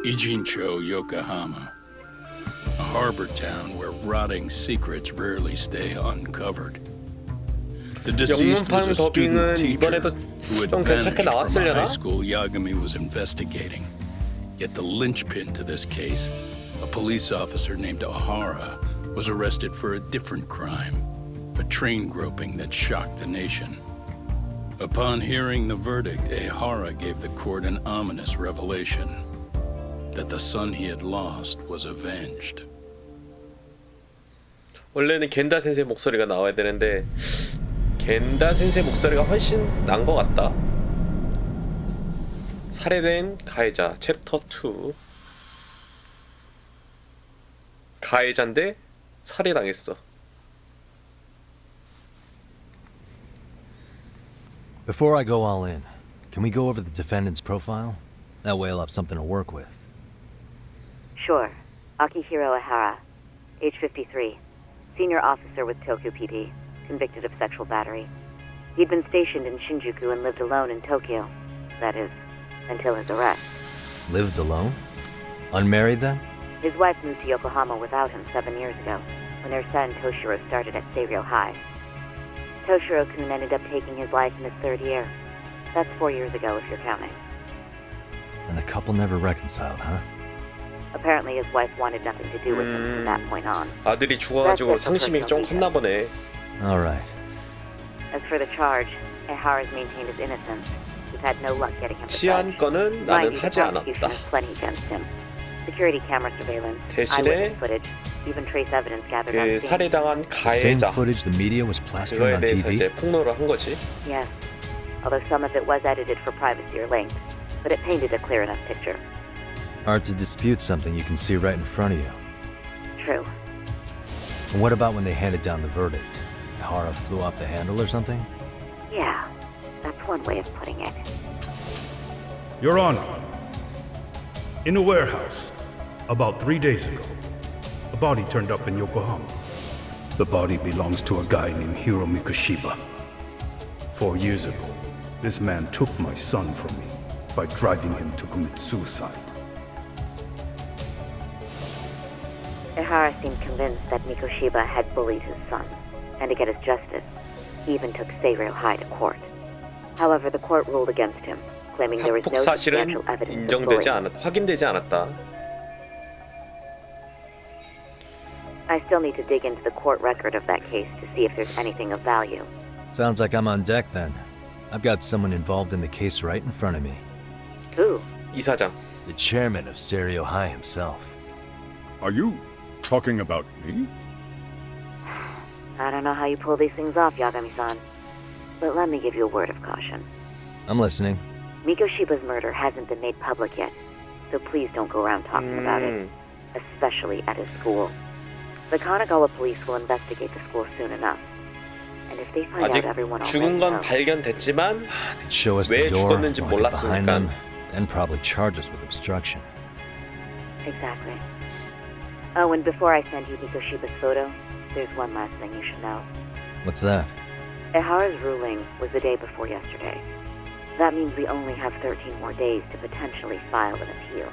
Ijincho, Yokohama, a harbor town where rotting secrets rarely stay uncovered. The deceased was a student teacher who had vanished from a high school Yagami was investigating. Yet the linchpin to this case, a police officer named Ahara, was arrested for a different crime, a train groping that shocked the nation. Upon hearing the verdict, Ahara gave the court an ominous revelation that the son he had lost was avenged. 원래는 겐다 센세 목소리가 나와야 되는데 겐다 센세 목소리가 훨씬 난 것 같다. 살해된 가해자 챕터 2. 가해자인데 살해당했어. Before I go all in, can we go over the defendant's profile? That way I'll have something to work with. Sure. Akihiro Ahara, age 53, senior officer with Tokyo PD, convicted of sexual battery. He'd been stationed in Shinjuku and lived alone in Tokyo. That is, until his arrest. Lived alone? Unmarried then? His wife moved to Yokohama without him 7 years ago, when their son Toshiro started at Seiryo High. Toshiro-kun ended up taking his life in his 3rd year. That's 4 years ago, if you're counting. And the couple never reconciled, huh? Apparently his wife wanted nothing to do with him from that point on. 아들이 죽어가지고 상심이 좀 컸나 보네. All right. As for the charge, Ehara's maintained his innocence. We've had no luck getting him to 치안 건은 나는 하지 않았다. plenty against him. Security camera surveillance, 대신에 eyewitness footage, even trace evidence gathered on 그 scene. 살해당한 The same 가해자 footage the media was plastering 그거에 on 대해서 TV? 이제 폭로를 한 거지. Yes, although some of it was edited for privacy or length, but it painted a clear enough picture. Hard to dispute something you can see right in front of you. True. And what about when they handed down the verdict? Hara flew off the handle or something? Yeah, that's one way of putting it. Your Honor, in a warehouse, about 3 days ago, a body turned up in Yokohama. The body belongs to a guy named Hiro Mikoshiba. 4 years ago, this man took my son from me by driving him to commit suicide. Ehara seemed convinced that Mikoshiba had bullied his son, and to get his justice, he even took Seiryo High to court. However, the court ruled against him, claiming there was 학폭 no 사실은 substantial evidence of 인정되지 bullying. 확인되지 않았다. I still need to dig into the court record of that case to see if there's anything of value. Sounds like I'm on deck then. I've got someone involved in the case right in front of me. Who? 이사장. The chairman of Seiryo High himself. Are you talking about me? I don't know how you pull these things off, Yagami-san, but let me give you a word of caution. I'm listening. Mikoshiba's murder hasn't been made public yet, so please don't go around talking about it, especially at his school. The Kanagawa police will investigate the school soon enough. And if they find 아직 out everyone 죽은 already 건 knows, 발견됐지만 They'd show us 왜 the door, 죽었는지 we'll get behind them, 몰랐으니까. and probably charge us with obstruction. Exactly. Oh, and before I send you Mikoshiba's photo, there's one last thing you should know. What's that? Ehara's ruling was the day before yesterday. That means we only have 13 more days to potentially file an appeal.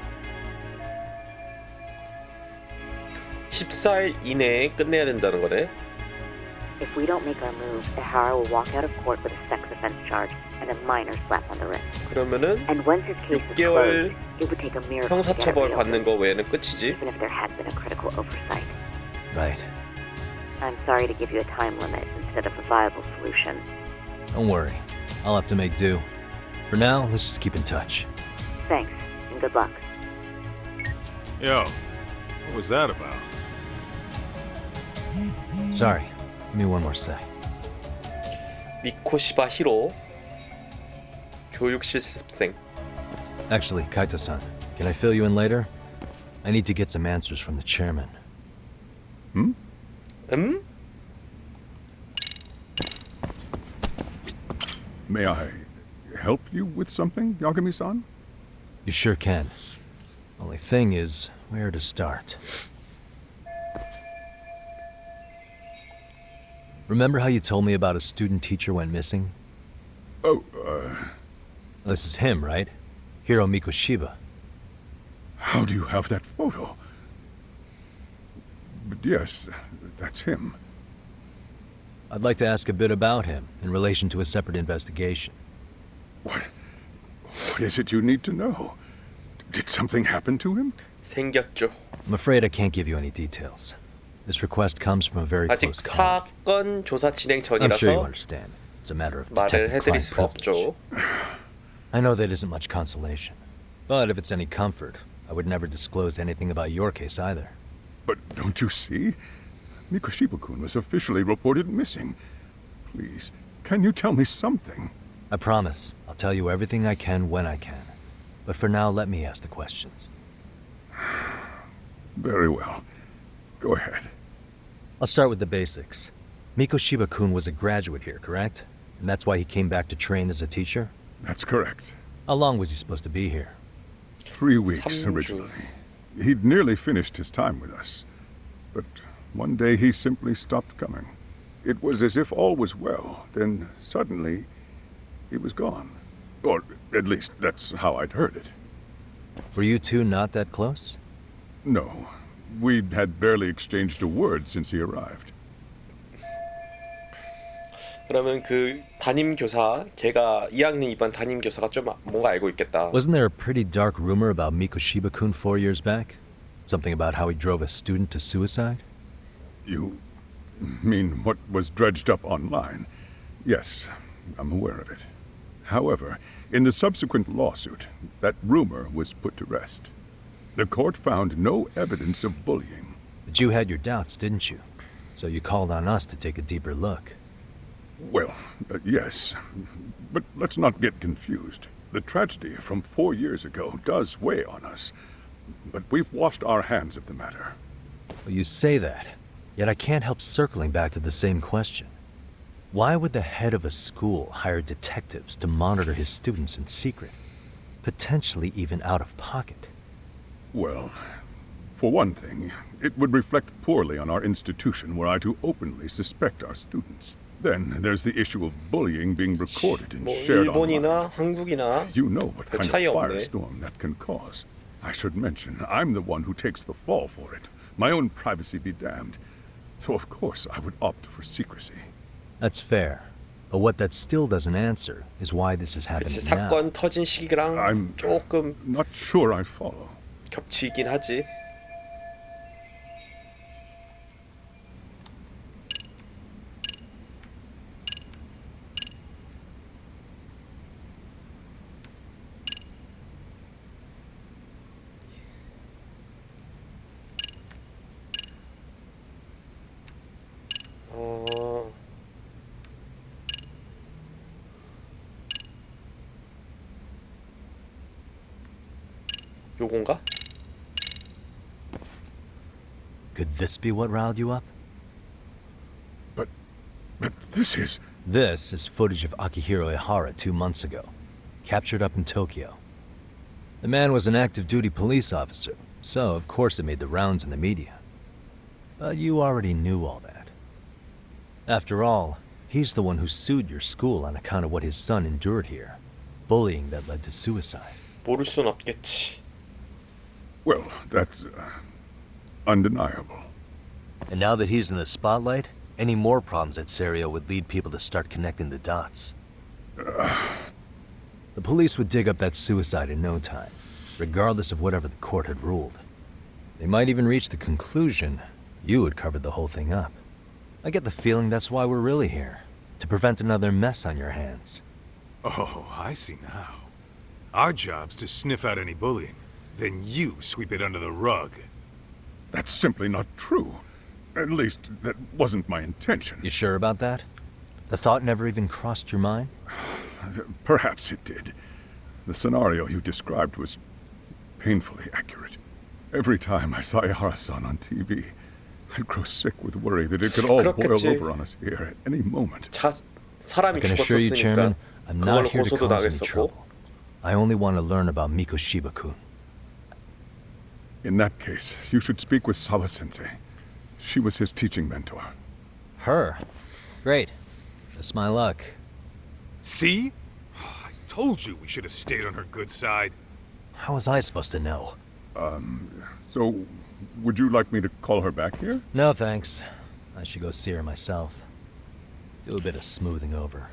14일 이내에 끝내야 된다는 거네. If we don't make our move, Ehara will walk out of court with a sex offense charge and a minor slap on the wrist. 그러면은 And once his case is 6개월 closed, it would take a miracle to get it 형사처벌 reopened, 받는 거 외에는 끝이지. even if there had been a critical oversight. Right. I'm sorry to give you a time limit instead of a viable solution. Don't worry. I'll have to make do. For now, let's just keep in touch. Thanks, and good luck. Yo, what was that about? Sorry. Give me one more sec. 미코시바 히로 교육 실습생. Actually, Kaito-san, can I fill you in later? I need to get some answers from the chairman. 음? May I help you with something, Yagami-san? You sure can. Only thing is, where to start? Remember how you told me about a student teacher went missing? Oh, This is him, right? Hiro Mikoshiba. How do you have that photo? But yes, that's him. I'd like to ask a bit about him in relation to a separate investigation. What is it you need to know? Did something happen to him? 생겼죠. I'm afraid I can't give you any details. This request comes from a very 아직 close colleague. 사건 조사 진행 I'm sure you 전이라서 understand. It's a matter of 말을 detective 해드릴 client 수가 privilege. 없죠. I know that isn't much consolation. But if it's any comfort, I would never disclose anything about your case either. But don't you see? Mikoshiba-kun was officially reported missing. Please, can you tell me something? I promise. I'll tell you everything I can when I can. But for now, let me ask the questions. Very well. Go ahead. I'll start with the basics. Mikoshiba-kun was a graduate here, correct? And that's why he came back to train as a teacher? That's correct. How long was he supposed to be here? 3 weeks 3주. originally. He'd nearly finished his time with us. But one day he simply stopped coming. It was as if all was well. Then suddenly, he was gone. Or at least that's how I'd heard it. Were you two not that close? No. We had barely exchanged a word since he arrived. 그러면 그 담임 교사, 걔가 2학년 2반 담임 교사가 좀 뭔가 알고 있겠다. Wasn't there a pretty dark rumor about Mikoshiba-kun 4 years back? Something about how he drove a student to suicide? You mean what was dredged up online? Yes, I'm aware of it. However, in the subsequent lawsuit, that rumor was put to rest. The court found no evidence of bullying. But you had your doubts, didn't you? So you called on us to take a deeper look. Well, yes. But let's not get confused. The tragedy from 4 years ago does weigh on us. But we've washed our hands of the matter. Well, you say that, yet I can't help circling back to the same question. Why would the head of a school hire detectives to monitor his students in secret, potentially even out of pocket? Well, for one thing, it would reflect poorly on our institution were I to openly suspect our students. Then there's the issue of bullying being recorded and 뭐 shared online. 일본이나 한국이나 You know what 별 kind 차이 of 없네. firestorm that can cause. I should mention, I'm the one who takes the fall for it. My own privacy be damned. So of course I would opt for secrecy. That's fair. But what that still doesn't answer is why this is happening 그치, now. 사건 터진 시기랑 I'm 조금 not sure I follow. 겹치긴 하지. 요건가? Could this be what riled you up? But this is... This is footage of Akihiro Ihara 2 months ago, captured up in Tokyo. The man was an active duty police officer, so of course it made the rounds in the media. But you already knew all that. After all, he's the one who sued your school on account of what his son endured here, bullying that led to suicide. 모를 순 없겠지. Well, that's undeniable. And now that he's in the spotlight, any more problems at Serio would lead people to start connecting the dots. The police would dig up that suicide in no time, regardless of whatever the court had ruled. They might even reach the conclusion you had covered the whole thing up. I get the feeling that's why we're really here, to prevent another mess on your hands. Oh, I see now. Our job's to sniff out any bullying. Then you sweep it under the rug. That's simply not true. At least, that wasn't my intention. You sure about that? The thought never even crossed your mind? Perhaps it did. The scenario you described was painfully accurate. Every time I saw Ihara-san on TV, I'd grow sick with worry that it could all boil 그렇겠지. over on us here at any moment. 사람이 I can assure you, Chairman, 죽었었으니까 I'm not 그걸로 here to 고소도 cause any 나겠었고. trouble. I only want to learn about Mikoshiba-kun. In that case, you should speak with Sawa-sensei. She was his teaching mentor. Her? Great. That's my luck. See? I told you we should have stayed on her good side. How was I supposed to know? So, would you like me to call her back here? No, thanks. I should go see her myself. Do a bit of smoothing over.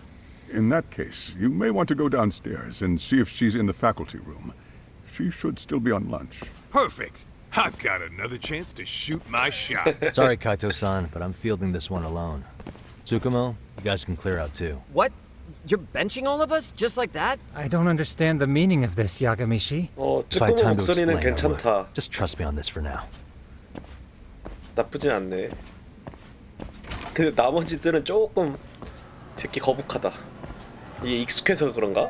In that case, you may want to go downstairs and see if she's in the faculty room. She should still be on lunch. Perfect. I've got another chance to shoot my shot. Sorry, Kaito-san, but I'm fielding this one alone. Tsukumo, you guys can clear out too. What? You're benching all of us just like that? I don't understand the meaning of this, Yagamishi. If I had 쭈꾸미 time to 목소리는 explain, I would. 괜찮다. Just trust me on this for now. 나쁘진 않네. 근데 나머지들은 조금 듣기 거북하다. 이게 익숙해서 그런가?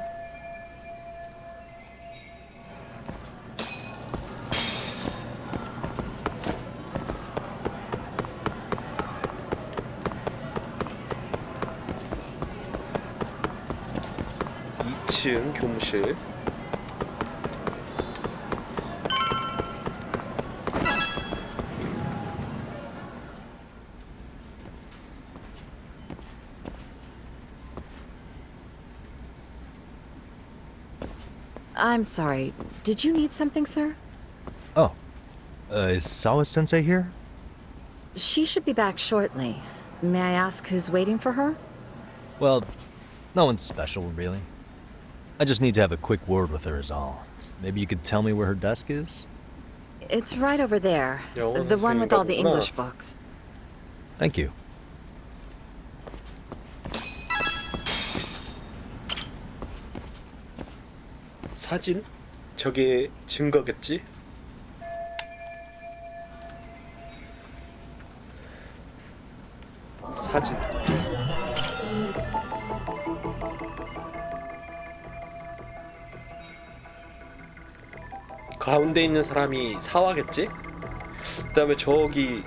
교무실. I'm sorry. Did you need something, sir? Oh, is Sawa-sensei here? She should be back shortly. May I ask who's waiting for her? Well, no one's special, really. I just need to have a quick word with her is all. Maybe you could tell me where her desk is? It's right over there. 영어 The one with all the 선생님이구나. English books. Thank you. 사진? 저게 증거겠지? 사진. 가운데 있는 사람이 사화겠지? 그 다음에 저기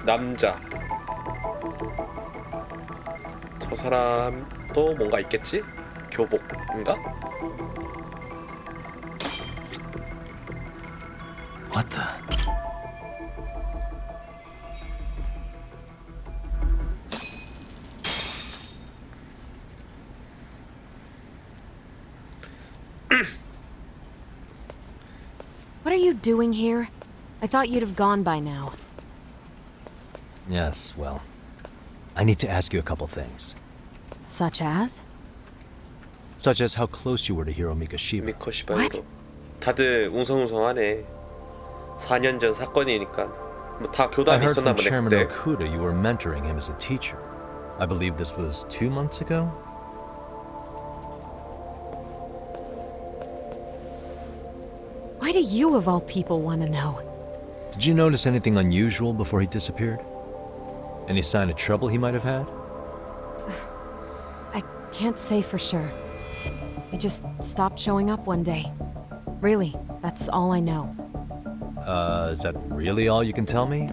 남자. 저 사람도 뭔가 있겠지? 교복인가? What the? What are you doing here? I thought you'd have gone by now. Yes, well, I need to ask you a couple things. Such as? Such as how close you were to Hiro Mikoshiba. 미코시바이도. 다들 웅성웅성하네. 4년 전 사건이니까 뭐 다 I 교담이 heard 있었나 from 보네 Chairman 그때. Okuda you were mentoring him as a teacher. I believe this was 2 months ago? Why do you of all people want to know? Did you notice anything unusual before he disappeared? Any sign of trouble he might have had? I can't say for sure. He just stopped showing up one day. Really, that's all I know. Is that really all you can tell me?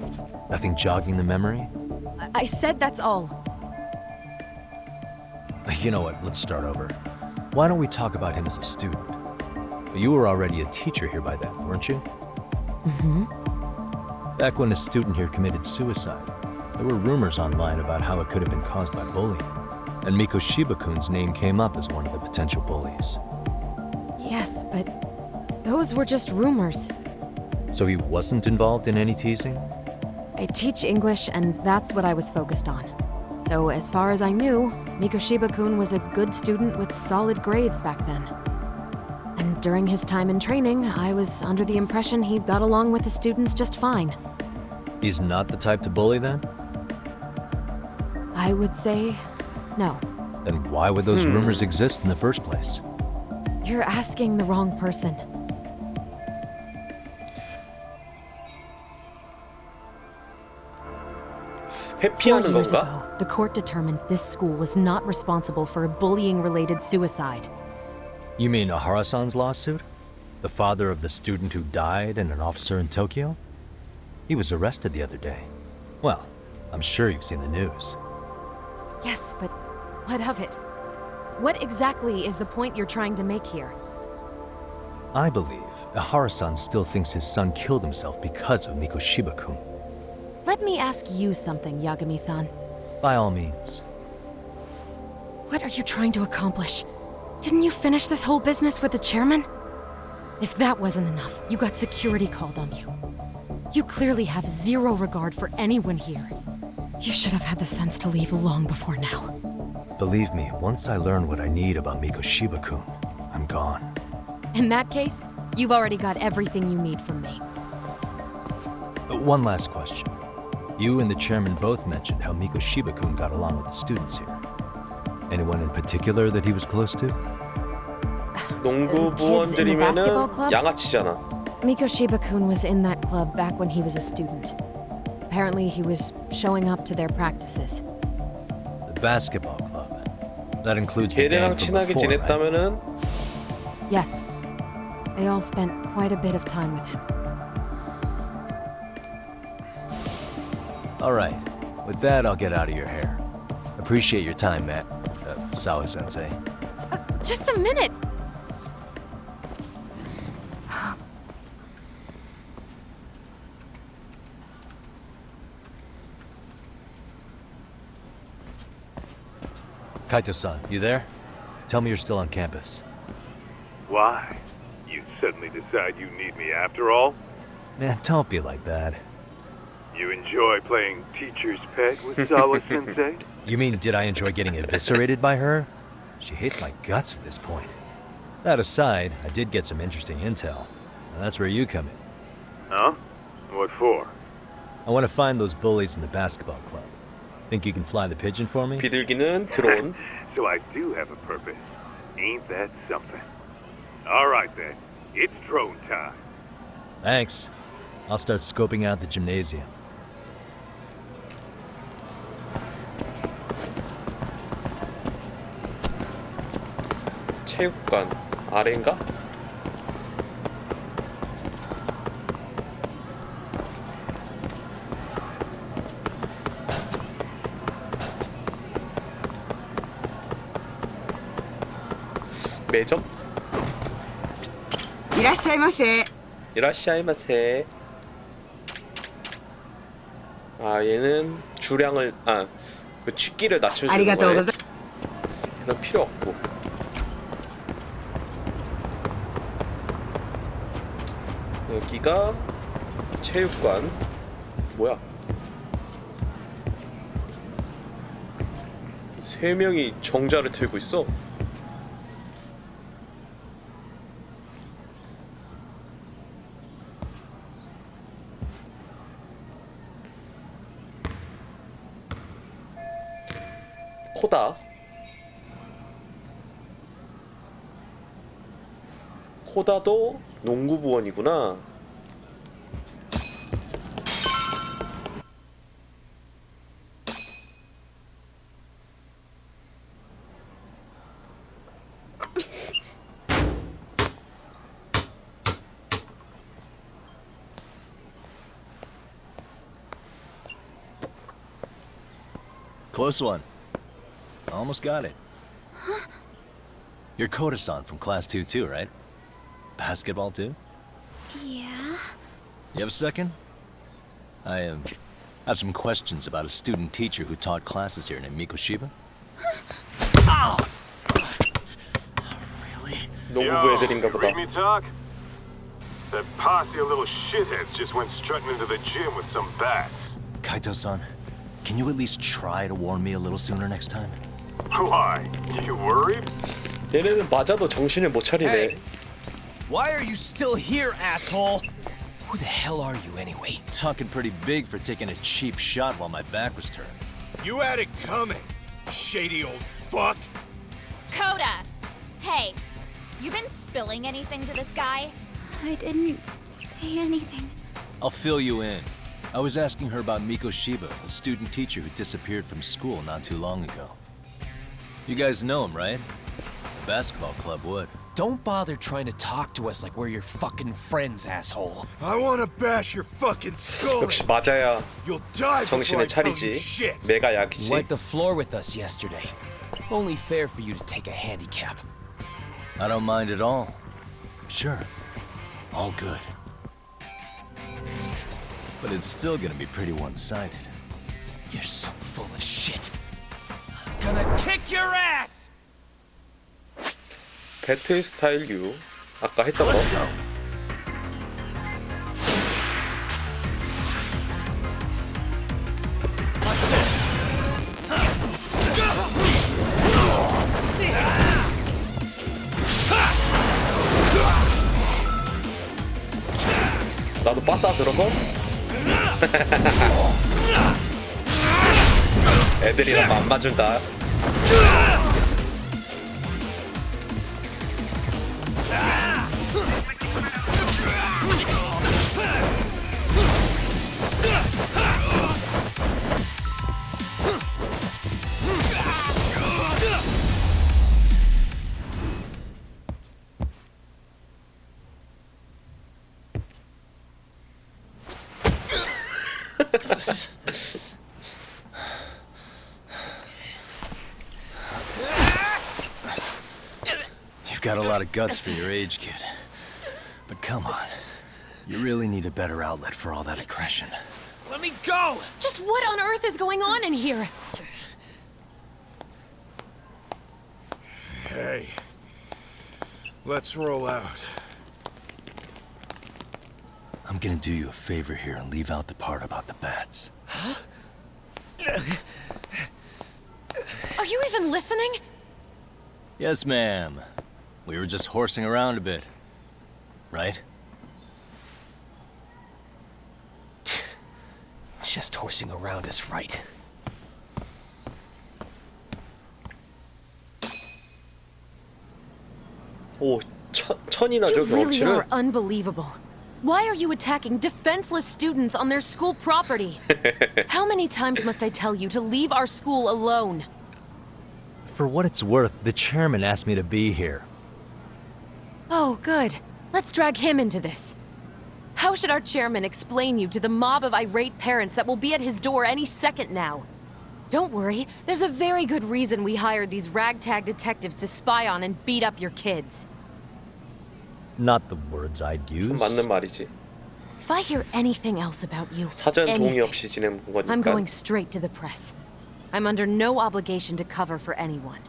Nothing jogging the memory? I said that's all. You know what, let's start over. Why don't we talk about him as a student? You were already a teacher here by then, weren't you? Mm-hmm. Back when a student here committed suicide, there were rumors online about how it could have been caused by bullying. And Mikoshiba-kun's name came up as one of the potential bullies. Yes, but those were just rumors. So he wasn't involved in any teasing? I teach English, and that's what I was focused on. So as far as I knew, Mikoshiba-kun was a good student with solid grades back then. And during his time in training, I was under the impression he got along with the students just fine. He's not the type to bully then? I would say no. Then why would those rumors exist in the first place? You're asking the wrong person. 회피하는 4 years 건가? ago, the court determined this school was not responsible for a bullying-related suicide. You mean Ahara-san's lawsuit? The father of the student who died and an officer in Tokyo? He was arrested the other day. Well, I'm sure you've seen the news. Yes, but what of it? What exactly is the point you're trying to make here? I believe Ahara-san still thinks his son killed himself because of Mikoshiba-kun. Let me ask you something, Yagami-san. By all means. What are you trying to accomplish? Didn't you finish this whole business with the chairman? If that wasn't enough, you got security called on you. You clearly have zero regard for anyone here. You should have had the sense to leave long before now. Believe me, once I learn what I need about Mikoshiba-kun, I'm gone. In that case, you've already got everything you need from me. One last question. You and the chairman both mentioned how Mikoshiba-kun got along with the students here. Anyone in particular that he was close to? 농구 부원들이면은 양아치잖아. Mikoshiba-kun was in that club back when he was a student. Apparently he was showing up to their practices. The basketball club. That includes the 걔네랑 gang from 친하게 before, right? 지냈다면은 Yes. They all spent quite a bit of time with him. All right. With that, I'll get out of your hair. Appreciate your time, Matt. Sawa-sensei. Just a minute! Kaito-san, you there? Tell me you're still on campus. Why? You suddenly decide you need me after all? Man, don't be like that. You enjoy playing teacher's pet with Sawa-sensei? You mean, did I enjoy getting eviscerated by her? She hates my guts at this point. That aside, I did get some interesting intel. And that's where you come in. Huh? What for? I want to find those bullies in the basketball club. Think you can fly the pigeon for me? 비둘기는 드론. So I do have a purpose. Ain't that something? All right then. It's drone time. Thanks. I'll start scoping out the gymnasium. 체육관 아래인가? 매점? いらっしゃいませ。 이라시아이마세. 아 얘는 주량을 그 취기를 낮춰주는 거네. 그럼 필요 없고. 여기가 체육관. 뭐야? 세 명이 정자를 들고 있어. 코다. 코다도 농구부원이구나. Close one. Almost got it. Huh? You're Koda-san from Class 2 too, right? Basketball too? Yeah. You have a second? I have some questions about a student teacher who taught classes here named Mikoshiba. Ow! Really? 농구부 애들인가 보다. read me talk? That posse of little shitheads just went strutting into the gym with some bats. Kaito-san, can you at least try to warn me a little sooner next time? Why? You worried? 얘네는 맞아도 정신을 못 차리네. Hey. Why are you still here, asshole? Who the hell are you anyway? Talking pretty big for taking a cheap shot while my back was turned. You had it coming, shady old fuck. Coda! Hey, you been spilling anything to this guy? I didn't say anything. I'll fill you in. I was asking her about Mikoshiba, a student teacher who disappeared from school not too long ago. You guys know him, right? The basketball club would. Don't bother trying to talk to us like we're your fucking friends, asshole. I want to bash your fucking skull. 역시 맞아야 You'll die before I 정신을 tell you 차리지. shit. 내가 약이지. You wiped the floor with us yesterday. Only fair for you to take a handicap. I don't mind at all. Sure. All good. But it's still gonna be pretty one-sided. You're so full of shit. I'm gonna kick your ass! 배틀 스타일 U. 아까 했던 거. 빠따들어서 애들이랑 안 맞준다. You've got a lot of guts for your age, kid. But come on. You really need a better outlet for all that aggression. Let me go! Just what on earth is going on in here? Hey. Let's roll out. I'm gonna do you a favor here and leave out the part about the bats. Are you even listening? Yes, ma'am. We were just horsing around a bit. Right? Just horsing around is right. 오, 천이나죠, You really 경험치를. are unbelievable. Why are you attacking defenseless students on their school property? How many times must I tell you to leave our school alone? For what it's worth, the chairman asked me to be here. Oh, good. Let's drag him into this. How should our chairman explain you to the mob of irate parents that will be at his door any second now? Don't worry, there's a very good reason we hired these ragtag detectives to spy on and beat up your kids. Not the words I'd use. 맞는 말이지. If I hear anything else about you, 사전 동의 anything, 없이 진행 거니까. I'm going straight to the press. I'm under no obligation to cover for anyone.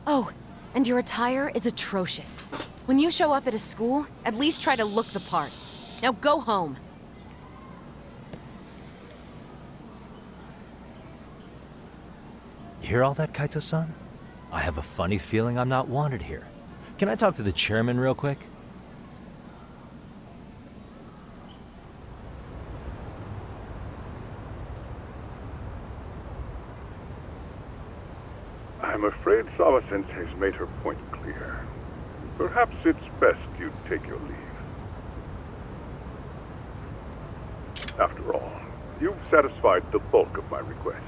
Oh, and your attire is atrocious. When you show up at a school, at least try to look the part. Now go home. You hear all that, Kaito-san? I have a funny feeling I'm not wanted here. Can I talk to the chairman real quick? I'm afraid Sawa-sensei's made her point clear. Perhaps it's best you take your leave. After all, you've satisfied the bulk of my request.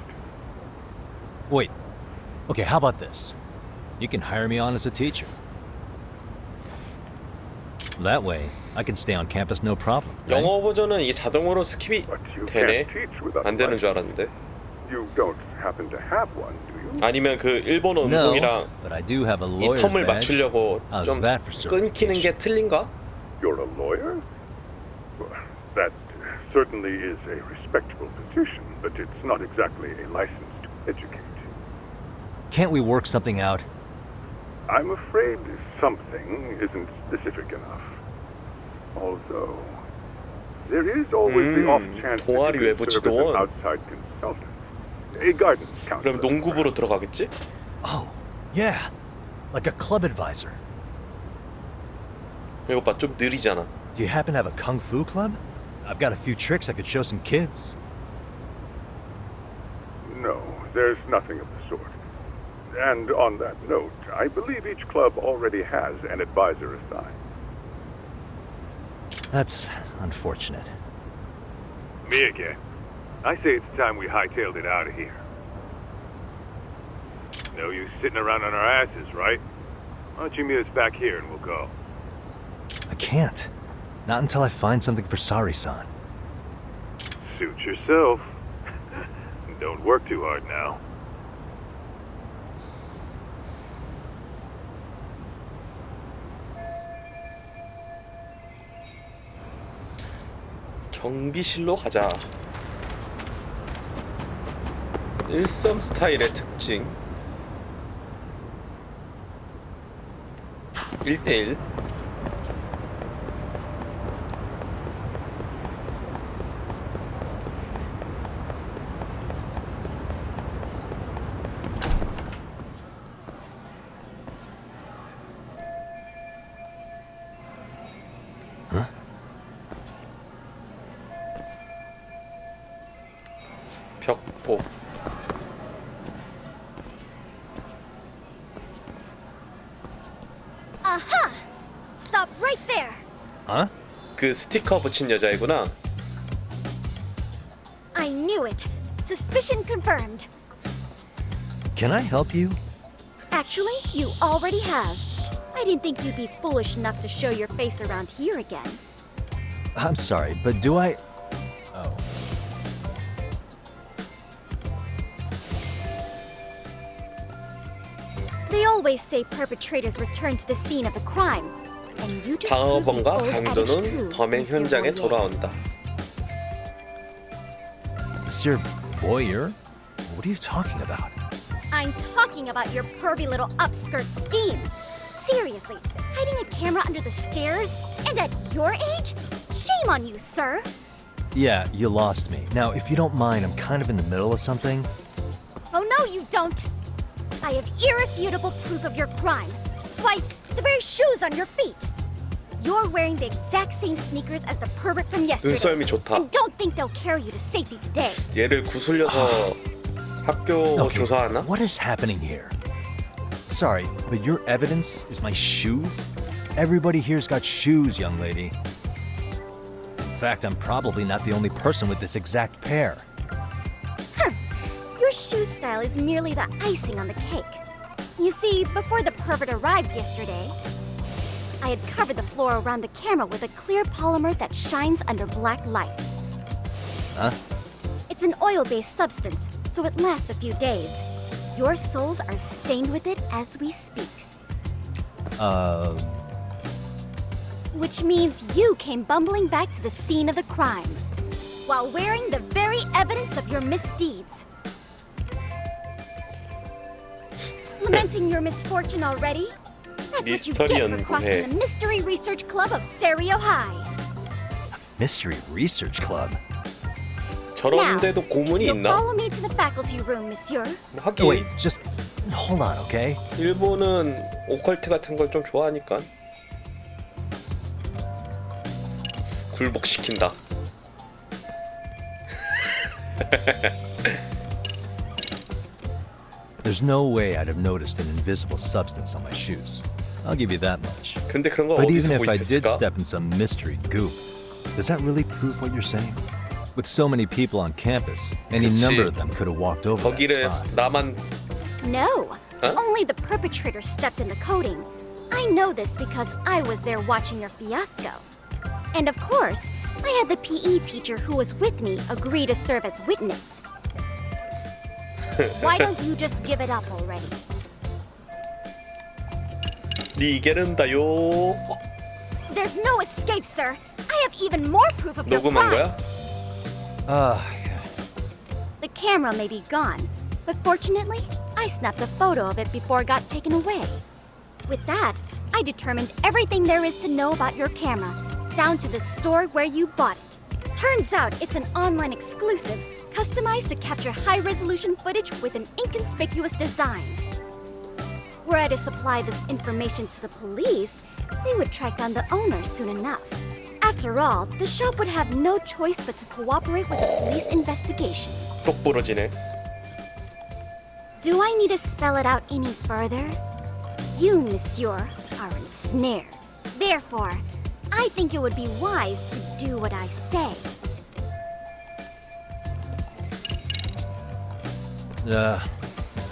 Wait. Okay, how about this? You can hire me on as a teacher. That way, I can stay on campus no problem. Right? 영어 버전은 이게 자동으로 스킵이 되네. 안 되는 줄 알았는데. You don't happen to have one, do you? 아니면 그 일본어 음성이랑 but I do have a 이 lawyer's 텀을 badge. 맞추려고 How's 좀 that for 끊기는 게 틀린가? You're a lawyer? Well, that certainly is a respectable position, but it's not exactly a license to educate. Can't we work something out? I'm afraid something isn't specific enough. Although, there is always the off chance that 동아리 you 외부 can serve as an 지도원. outside consultant, a guidance counselor. 그럼 농구부로 들어가겠지? Oh, yeah. Like a club advisor. 이거 봐, 좀 느리잖아. Do you happen to have a kung fu club? I've got a few tricks I could show some kids. No, there's nothing of the sort. And on that note, I believe each club already has an advisor assigned. That's unfortunate. Me again. I say it's time we hightailed it out of here. No use sitting around on our asses, right? Why don't you meet us back here and we'll go? I can't. Not until I find something for Sari-san. Suit yourself. Don't work too hard now. 경비실로 가자. 일성 스타일의 특징 1대1 Huh? 뽀뽀. Aha! Stop right there. Huh? 그 스티커 붙인 여자이구나. I knew it. Suspicion confirmed. Can I help you? Actually, you already have. I didn't think you'd be foolish enough to show your face around here again. I'm sorry, but do I... Oh. They always say perpetrators return to the scene of the crime. And you just 방어범과 proved the old adage 강도는 true, 범행 Monsieur 현장에 Voyer. 돌아온다. Monsieur Voyeur? What are you talking about? I'm talking about your pervy little upskirt scheme. Seriously, hiding a camera under the stairs? And at your age? Shame on you, sir. Yeah, you lost me. Now, if you don't mind, I'm kind of in the middle of something. Oh, no, you don't. I have irrefutable proof of your crime. Why, the very shoes on your feet. You're wearing the exact same sneakers as the pervert from yesterday. 눈썰미 좋다. And don't think they'll carry you to safety today. 얘를 구슬려서 학교 Okay, 조사하나? what is happening here? Sorry, but your evidence is my shoes? Everybody here's got shoes, young lady. In fact, I'm probably not the only person with this exact pair. Your shoe style is merely the icing on the cake. You see, before the pervert arrived yesterday, I had covered the floor around the camera with a clear polymer that shines under black light. Huh? It's an oil-based substance, so it lasts a few days. Your soles are stained with it as we speak. Which means you came bumbling back to the scene of the crime, while wearing the very evidence of your misdeeds. Lamenting your misfortune already? That's what you get for crossing the Mystery Research Club of Serio High. Mystery Research Club? 저런데도 고문이 You'll 있나? follow me to the faculty room, monsieur. 하긴 Wait, just hold on, okay? 일본은 오컬트 같은 걸 좀 좋아하니까. 굴복시킨다. There's no way I'd have noticed an invisible substance on my shoes. I'll give you that much. 근데 그런 거 But even 어디서 if I did 구입했을까? step in some mystery goop, does that really prove what you're saying? With so many people on campus, any 그치. number of them could have walked over that 거기를 spot. 나만 No, Huh? only the perpetrator stepped in the coding. I know this because I was there watching your fiasco. And of course, I had the PE teacher who was with me agree to serve as witness. Why don't you just give it up already? 리게른다요. There's no escape, sir. I have even more proof of your 녹음한 거야? crimes. The camera may be gone, but fortunately, I snapped a photo of it before it got taken away. With that, I determined everything there is to know about your camera, down to the store where you bought it. Turns out it's an online exclusive, customized to capture high-resolution footage with an inconspicuous design. Were I to supply this information to the police, they would track down the owner soon enough. After all, the shop would have no choice but to cooperate with the police investigation. 똑부러지네. Do I need to spell it out any further? You, monsieur, are ensnared. Therefore, I think it would be wise to do what I say.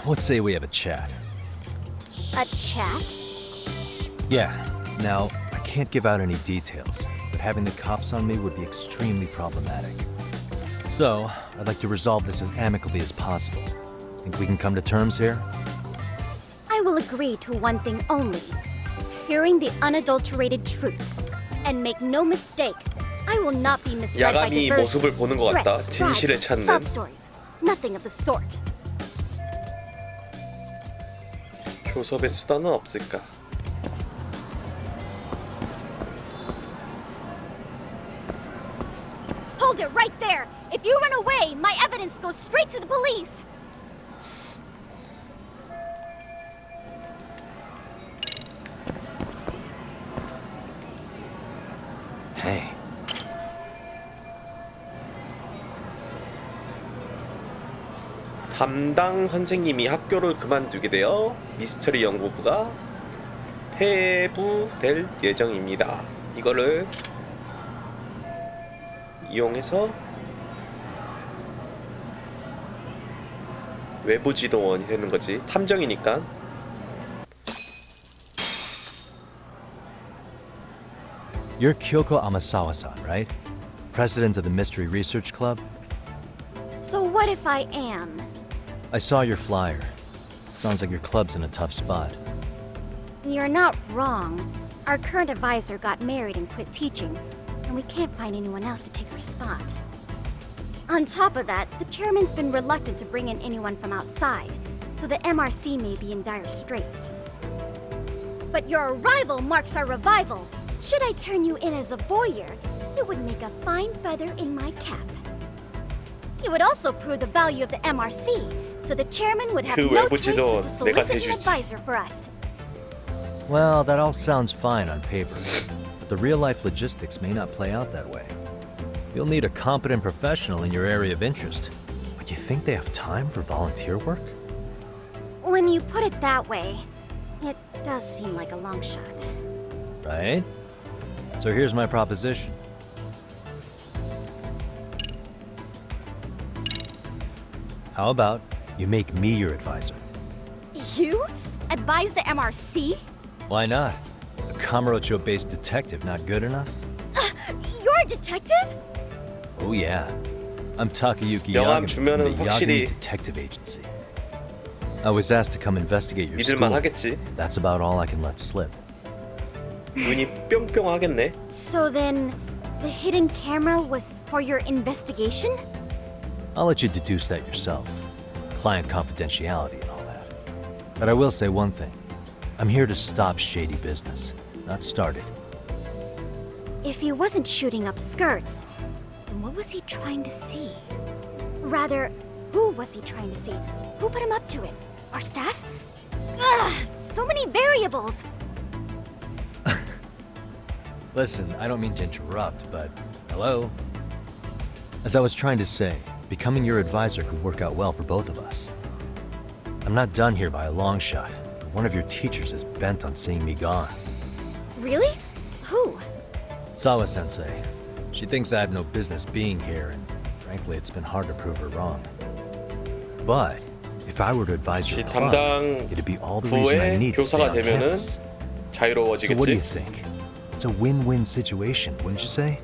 Let's say we have a chat. A chat? Yeah. Now, I can't give out any details, but having the cops on me would be extremely problematic. So, I'd like to resolve this as amicably as possible. Think we can come to terms here? I will agree to one thing only. Hearing the unadulterated truth. And make no mistake, I will not be misled by 야감이 diversions, 모습을 보는 것 같다. threats, 진실을 bribes, 찾는. sub-stories. Nothing of the sort. 교섭의 수단은 없을까? Hold it right there! If you run away, my evidence goes straight to the police! 담당 선생님이 학교를 그만두게 되어 미스터리 연구부가 폐부될 예정입니다. 이거를 이용해서 외부 지도원이 되는 거지. 탐정이니까. You're Kyoko Amasawa-san, right? President of the Mystery Research Club? So what if I am? I saw your flyer. Sounds like your club's in a tough spot. You're not wrong. Our current advisor got married and quit teaching, and we can't find anyone else to take her spot. On top of that, the chairman's been reluctant to bring in anyone from outside, so the MRC may be in dire straits. But your arrival marks our revival. Should I turn you in as a voyeur, it would make a fine feather in my cap. It would also prove the value of the MRC, so the chairman would have no choice but to solicit an advisor for us. Well, that all sounds fine on paper, but the real-life logistics may not play out that way. You'll need a competent professional in your area of interest. But you think they have time for volunteer work? When you put it that way, it does seem like a long shot. Right? So here's my proposition. How about you make me your advisor? You? Advise the MRC? Why not? A Kamurocho-based detective not good enough? You're a detective? Oh yeah. I'm Takayuki 명함 Yagami from 주면은 the 확실히 Yagami Detective Agency. I was asked to come investigate your 믿을만 school. 하겠지. That's about all I can let slip. 눈이 뿅뿅하겠네. So then, the hidden camera was for your investigation? I'll let you deduce that yourself. Client confidentiality and all that. But I will say one thing. I'm here to stop shady business, not start it. If he wasn't shooting up skirts, then what was he trying to see? Rather, who was he trying to see? Who put him up to it? Our staff? Ugh, so many variables! Listen, I don't mean to interrupt, but hello? As I was trying to say, becoming your advisor could work out well for both of us. I'm not done here by a long shot, but one of your teachers is bent on seeing me gone. Really? Who? Sawa-sensei. She thinks I have no business being here, and frankly, it's been hard to prove her wrong. But if I were to advise your club, it'd be all the reason I need to stay on campus. So what do you think? It's a win-win situation, wouldn't you say?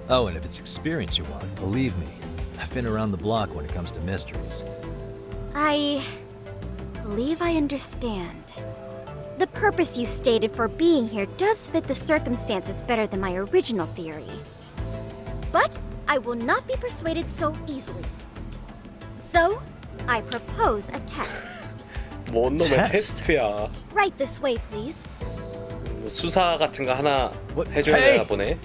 Oh, and if it's experience you want, believe me, I've been around the block when it comes to mysteries. I believe I understand. The purpose you stated for being here does fit the circumstances better than my original theory. But I will not be persuaded so easily. So, I propose a test. 뭔 놈의 테스트야. Right this way, please. 뭐 수사 같은 거 하나 해줘야 되나 보네.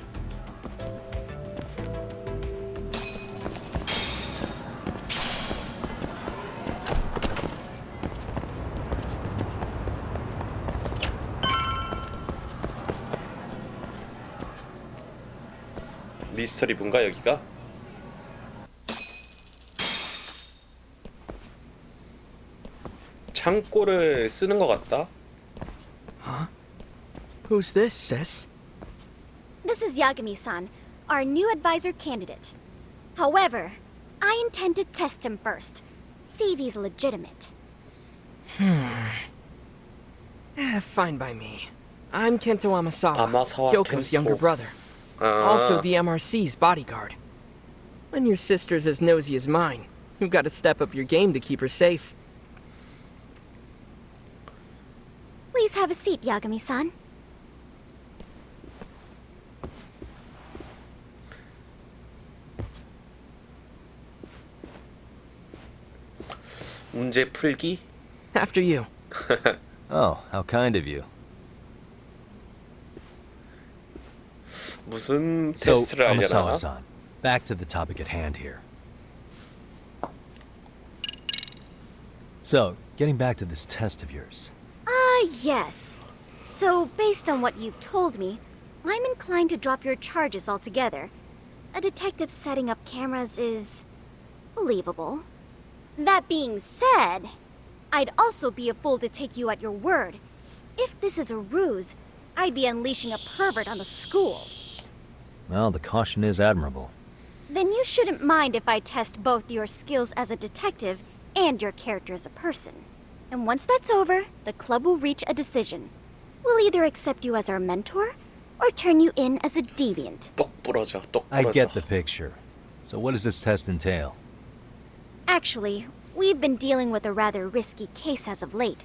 미스터리 분가 여기가? 창고를 쓰는 것 같다. Huh? Who's this, sis? This is Yagami-san, our new advisor candidate. However, I intend to test him first. See if he's legitimate. Fine by me. I'm Kento Amasawa, Amasawa Kyoko's Kento. younger brother. Also the MRC's bodyguard. When your sister's as nosy as mine, you've got to step up your game to keep her safe. Please have a seat, Yagami-san. 문제 풀기? After you. Oh, how kind of you. 무슨 So, 테스트를 하려나? Amasawa-san, back to the topic at hand here. So, getting back to this test of yours. Yes. So, based on what you've told me, I'm inclined to drop your charges altogether. A detective setting up cameras is believable. That being said, I'd also be a fool to take you at your word. If this is a ruse, I'd be unleashing a pervert on the school. Well, the caution is admirable. Then you shouldn't mind if I test both your skills as a detective and your character as a person. And once that's over, the club will reach a decision. We'll either accept you as our mentor, or turn you in as a deviant. 똑 부러져, 똑 부러져. I get the picture. So what does this test entail? Actually, we've been dealing with a rather risky case as of late,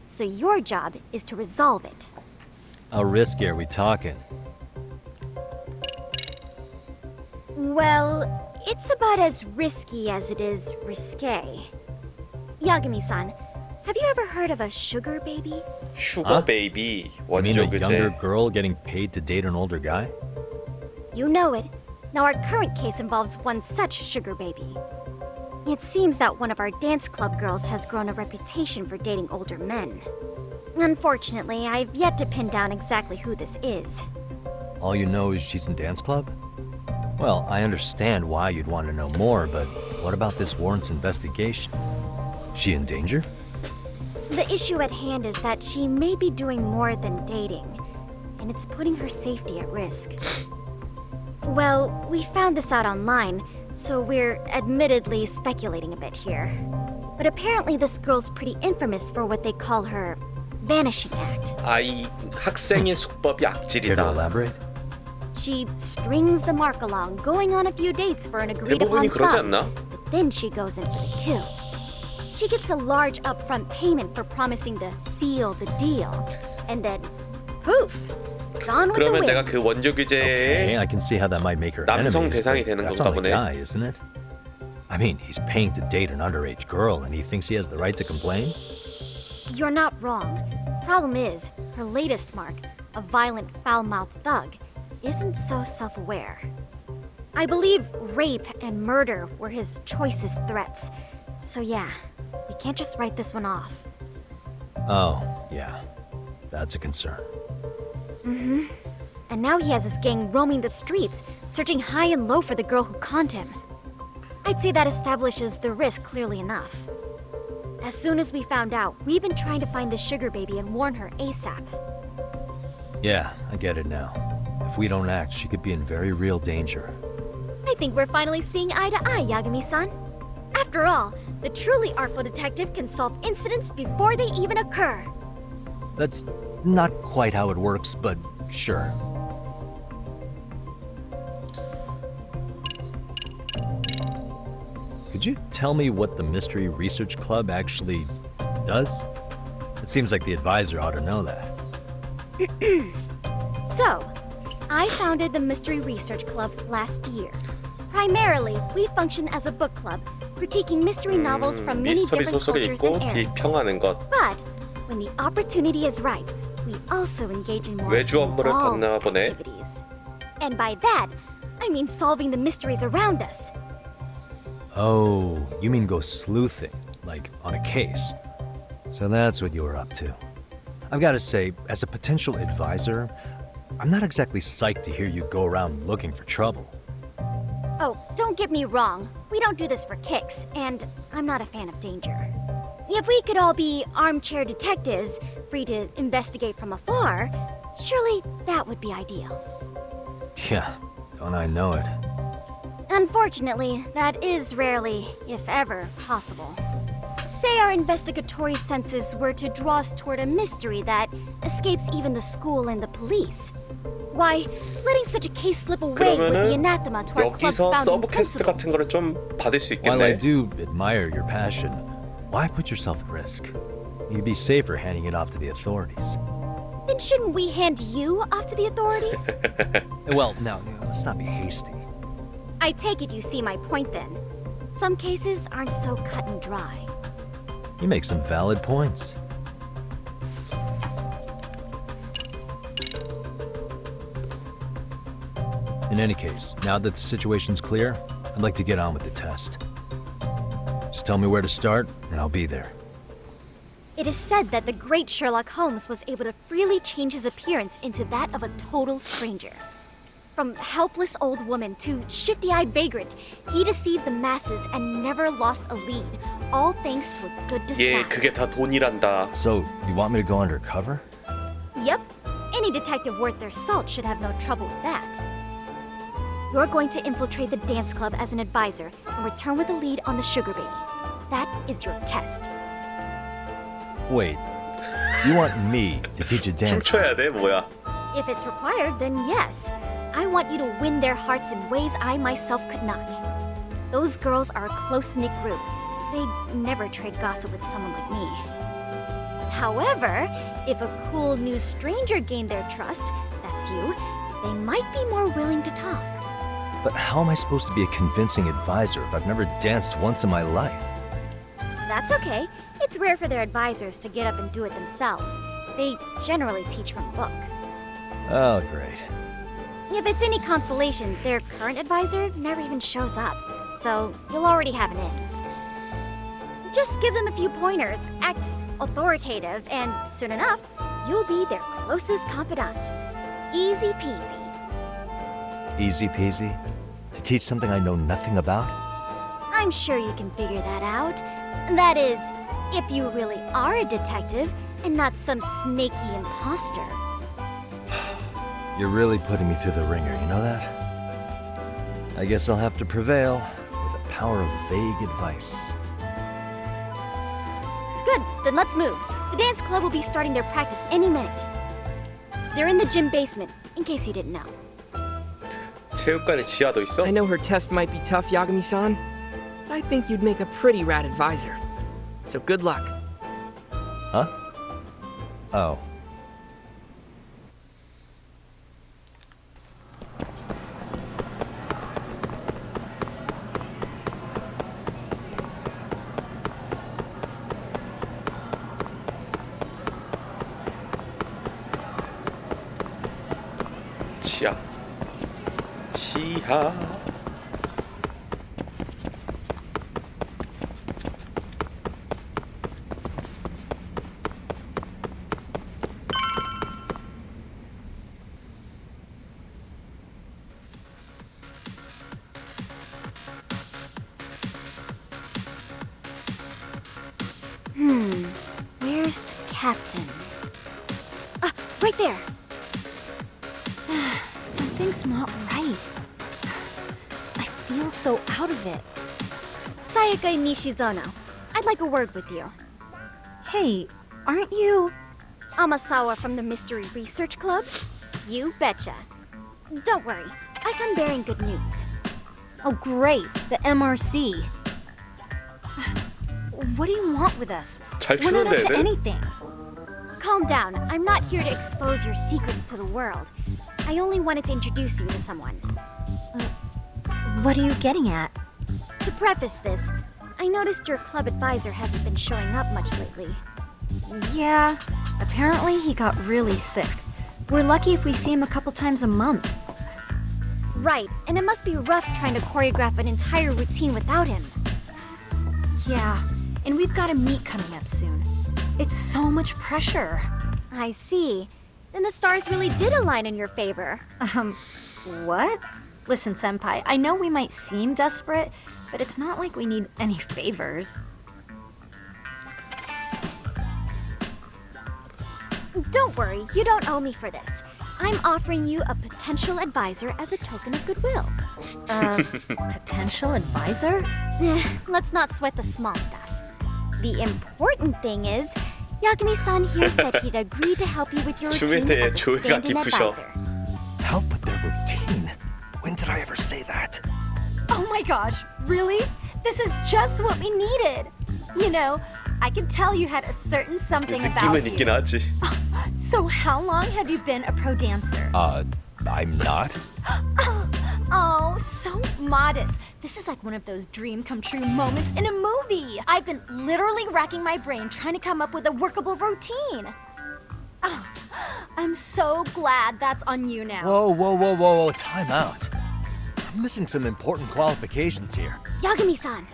so your job is to resolve it. How risky are we talking? Well, it's about as risky as it is risque. Yagami-san, have you ever heard of a sugar baby? Sugar baby. You mean a 원조 younger 교체. girl getting paid to date an older guy? You know it. Now our current case involves one such sugar baby. It seems that one of our dance club girls has grown a reputation for dating older men. Unfortunately, I've yet to pin down exactly who this is. All you know is she's in dance club? Well, I understand why you'd want to know more, but what about this warrants investigation? She in danger? The issue at hand is that she may be doing more than dating, and it's putting her safety at risk. Well, we found this out online, so we're admittedly speculating a bit here. But apparently this girl's pretty infamous for what they call her vanishing act. 이 학생의 수법이 Care to 악질이다. elaborate? She strings the mark along, going on a few dates for an agreed upon 대부분이 그러지 sum, 않나? but then she goes in for the kill. She gets a large upfront payment for promising to seal the deal, and then poof, gone with the 그러면 wind. 내가 그 원조 Okay, 규제의 I can see how that might make her 남성 enemies, 대상이 but 되는 that's 건가 on the 보네. guy, isn't it? I mean, he's paying to date an underage girl, and he thinks he has the right to complain? You're not wrong. Problem is, her latest mark, a violent, foul-mouthed thug, isn't so self-aware. I believe rape and murder were his choicest threats. So yeah, we can't just write this one off. Oh, yeah. That's a concern. Mm-hmm. And now he has his gang roaming the streets, searching high and low for the girl who conned him. I'd say that establishes the risk clearly enough. As soon as we found out, we've been trying to find the sugar baby and warn her ASAP. Yeah, I get it now. If we don't act, she could be in very real danger. I think we're finally seeing eye to eye, Yagami-san. After all, the truly artful detective can solve incidents before they even occur. That's not quite how it works, but sure. Could you tell me what the Mystery Research Club actually does? It seems like the advisor ought to know that. So, I founded the Mystery Research Club last year. Primarily, we function as a book club, critiquing mystery novels from many 미스터리 different 소설을 cultures 읽고 and eras. 비평하는 것. But when the opportunity is right, we also engage in more 외주 업무를 involved 받나 보네. activities. And by that, I mean solving the mysteries around us. Oh, you mean go sleuthing, like on a case. So that's what you were up to. I've got to say, as a potential advisor, I'm not exactly psyched to hear you go around looking for trouble. Oh, don't get me wrong. We don't do this for kicks, and I'm not a fan of danger. If we could all be armchair detectives, free to investigate from afar, surely that would be ideal. Yeah, don't I know it. Unfortunately, that is rarely, if ever, possible. Say our investigatory senses were to draw us toward a mystery that escapes even the school and the police. Why, letting such a case slip away would be anathema to our club's 여기서 founding 서브 퀘스트 같은 principles. 거를 좀 받을 수 While I 있겠네. do admire your passion, why put yourself at risk? You'd be safer handing it off to the authorities. Then shouldn't we hand you off to the authorities? Well, now, let's not be hasty. I take it you see my point then. Some cases aren't so cut and dry. You make some valid points. In any case, now that the situation's clear, I'd like to get on with the test. Just tell me where to start, and I'll be there. It is said that the great Sherlock Holmes was able to freely change his appearance into that of a total stranger. From helpless old woman to shifty-eyed vagrant, he deceived the masses and never lost a lead, all thanks to a good disguise. 예, 그게 다 돈이란다. So, you want me to go undercover? Yep. Any detective worth their salt should have no trouble with that. You're going to infiltrate the dance club as an advisor and return with a lead on the sugar baby. That is your test. Wait, you want me to teach a dance? 춤춰야 돼, 뭐야? If it's required, then yes. I want you to win their hearts in ways I myself could not. Those girls are a close-knit group. They'd never trade gossip with someone like me. However, if a cool new stranger gained their trust, that's you, they might be more willing to talk. But how am I supposed to be a convincing advisor if I've never danced once in my life? That's okay. It's rare for their advisors to get up and do it themselves. They generally teach from a book. Oh, great. If it's any consolation, their current advisor never even shows up, so you'll already have an in. Just give them a few pointers, act authoritative, and soon enough, you'll be their closest confidant. Easy peasy. Easy peasy? To teach something I know nothing about? I'm sure you can figure that out. That is, if you really are a detective and not some snaky imposter. You're really putting me through the ringer, you know that? I guess I'll have to prevail with the power of vague advice. Good, then let's move. The dance club will be starting their practice any minute. They're in the gym basement, in case you didn't know. 체육관에 지하도 있어? I know her test might be tough, Yagami-san, but I think you'd make a pretty rad advisor. So good luck. Huh? Oh. 지하. 지하. Where's the captain? Right there. Something's not right. I feel so out of it. Sayaka Nishizono, I'd like a word with you. Hey, aren't you... Amasawa from the Mystery Research Club? You betcha. Don't worry, I come bearing good news. Oh great, the MRC. What do you want with us? We're not up to anything. Calm down, I'm not here to expose your secrets to the world. I only wanted to introduce you to someone. What are you getting at? To preface this, I noticed your club advisor hasn't been showing up much lately. Yeah, apparently he got really sick. We're lucky if we see him a couple times a month. Right, and it must be rough trying to choreograph an entire routine without him. Yeah, and we've got a meet coming up soon. It's so much pressure. I see. Then the stars really did align in your favor. What? Listen, Senpai, I know we might seem desperate, but it's not like we need any favors. Don't worry, you don't owe me for this. I'm offering you a potential advisor as a token of goodwill. Potential advisor? Let's not sweat the small stuff. The important thing is, Yagami-san here said he'd agree to help you with your routine as a stand-in advisor. Help with their routine? When did I ever say that? Oh my gosh, really? This is just what we needed. You know, I could tell you had a certain something about 느낌은 있긴 하지. So how long have you been a pro dancer? I'm not. Oh, so modest. This is like one of those dream come true moments in a movie. I've been literally racking my brain trying to come up with a workable routine. Oh, I'm so glad that's on you now. Whoa, time out. I'm missing some important qualifications here. Yagami-san,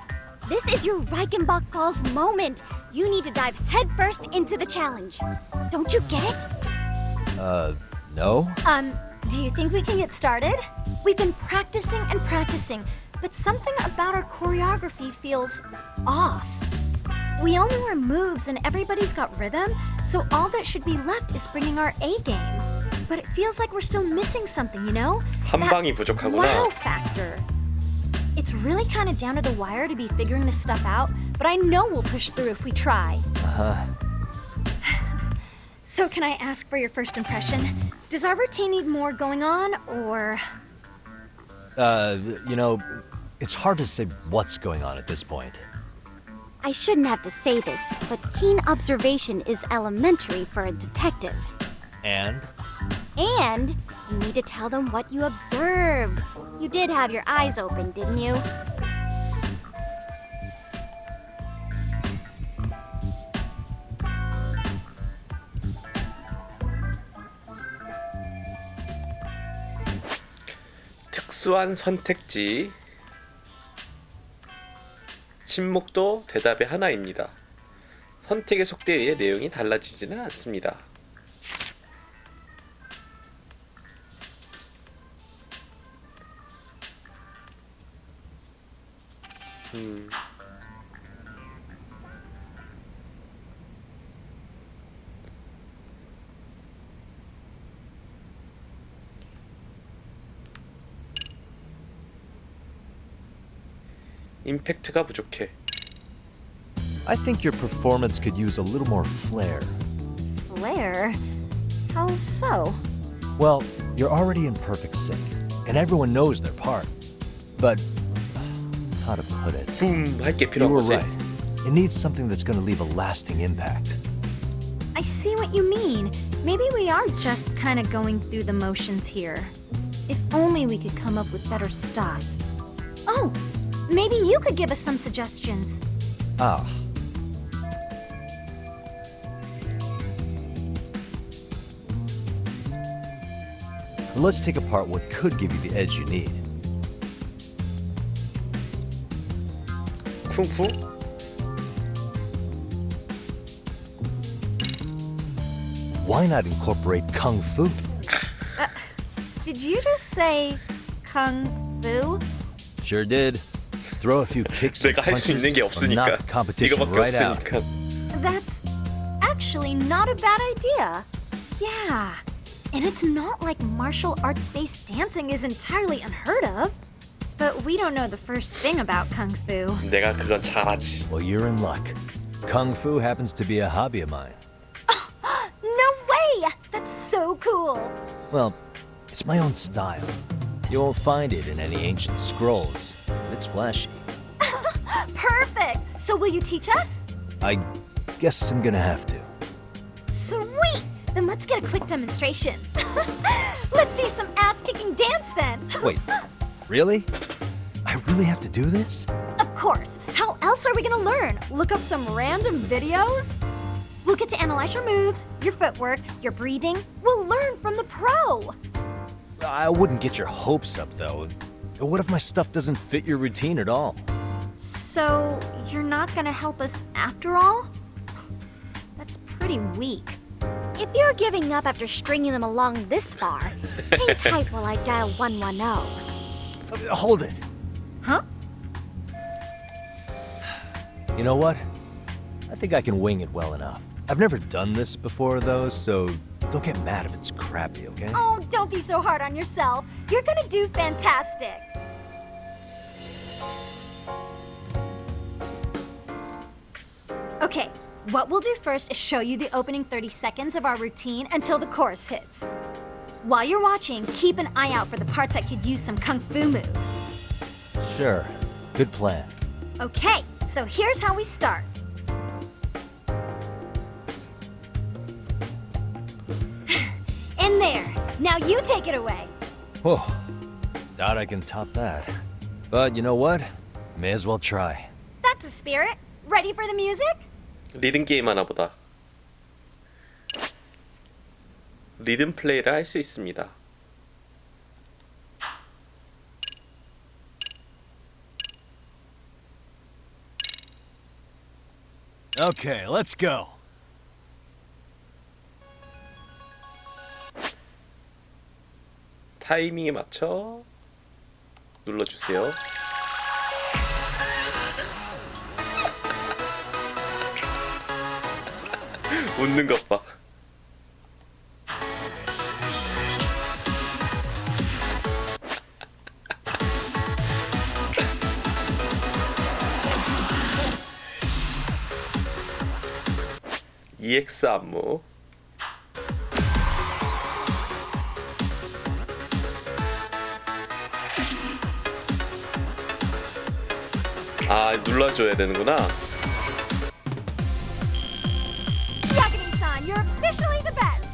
this is your Reichenbach Falls moment. You need to dive headfirst into the challenge. Don't you get it? No? Do you think we can get started? We've been practicing and practicing, but something about our choreography feels off. We all know our moves and everybody's got rhythm, so all that should be left is bringing our A game. But it feels like we're still missing something, you know? 한 방이 부족하구나. Wow factor. It's really kind of down to the wire to be figuring this stuff out, but I know we'll push through if we try. So can I ask for your first impression? Does our routine need more going on, or...? You know, it's hard to say what's going on at this point. I shouldn't have to say this, but keen observation is elementary for a detective. And? And you need to tell them what you observed. You did have your eyes open, didn't you? 특수한 선택지. 침묵도 대답의 하나입니다. 선택의 속도에 의해 내용이 달라지지는 않습니다. 임팩트가 부족해. I think your performance could use a little more flair. Flair? How so? Well, you're already in perfect sync, and everyone knows their part. But how to put it? 붐 할 게 You 필요한 were 거지. right. It needs something that's going to leave a lasting impact. I see what you mean. Maybe we are just kind of going through the motions here. If only we could come up with better stuff. Oh, maybe you could give us some suggestions. Ah. Let's take apart what could give you the edge you need. 쿵푸? Why not incorporate kung fu? Did you just say kung fu? Sure did. Throw a few kicks and 내가 할 수 punches 있는 게 will 없으니까. knock the competition 이거밖에 right out. 없으니까. That's actually not a bad idea. Yeah. And it's not like martial arts-based dancing is entirely unheard of. But we don't know the first thing about kung fu. 내가 그건 잘하지. Well, you're in luck. Kung fu happens to be a hobby of mine. No way! That's so cool. Well, it's my own style. You won't find it in any ancient scrolls. It's flashy. Perfect. So will you teach us? I guess I'm gonna have to. Sweet! Then let's get a quick demonstration. Let's see some ass-kicking dance then. Wait, really? I really have to do this? Of course. How else are we gonna learn? Look up some random videos? We'll get to analyze your moves, your footwork, your breathing. We'll learn from the pro. I wouldn't get your hopes up, though. What if my stuff doesn't fit your routine at all? So, you're not gonna help us after all? That's pretty weak. If you're giving up after stringing them along this far, hang tight while I dial 110. Hold it. Huh? You know what? I think I can wing it well enough. I've never done this before, though, so don't get mad if it's crappy, okay? Oh, don't be so hard on yourself. You're gonna do fantastic. Okay, what we'll do first is show you the opening 30 seconds of our routine until the chorus hits. While you're watching, keep an eye out for the parts that could use some kung fu moves. Sure. Good plan. Okay, so here's how we start. And there. Now you take it away. Whew. Doubt I can top that. But you know what? May as well try. That's a spirit. Ready for the music? 리듬 게임 하나 보다. 리듬 플레이를 할 수 있습니다. Okay, let's go. 타이밍에 맞춰 눌러주세요. 웃는 것 봐. EX 안무. 아, 눌러줘야 되는구나. Yagami-san, you're officially the best.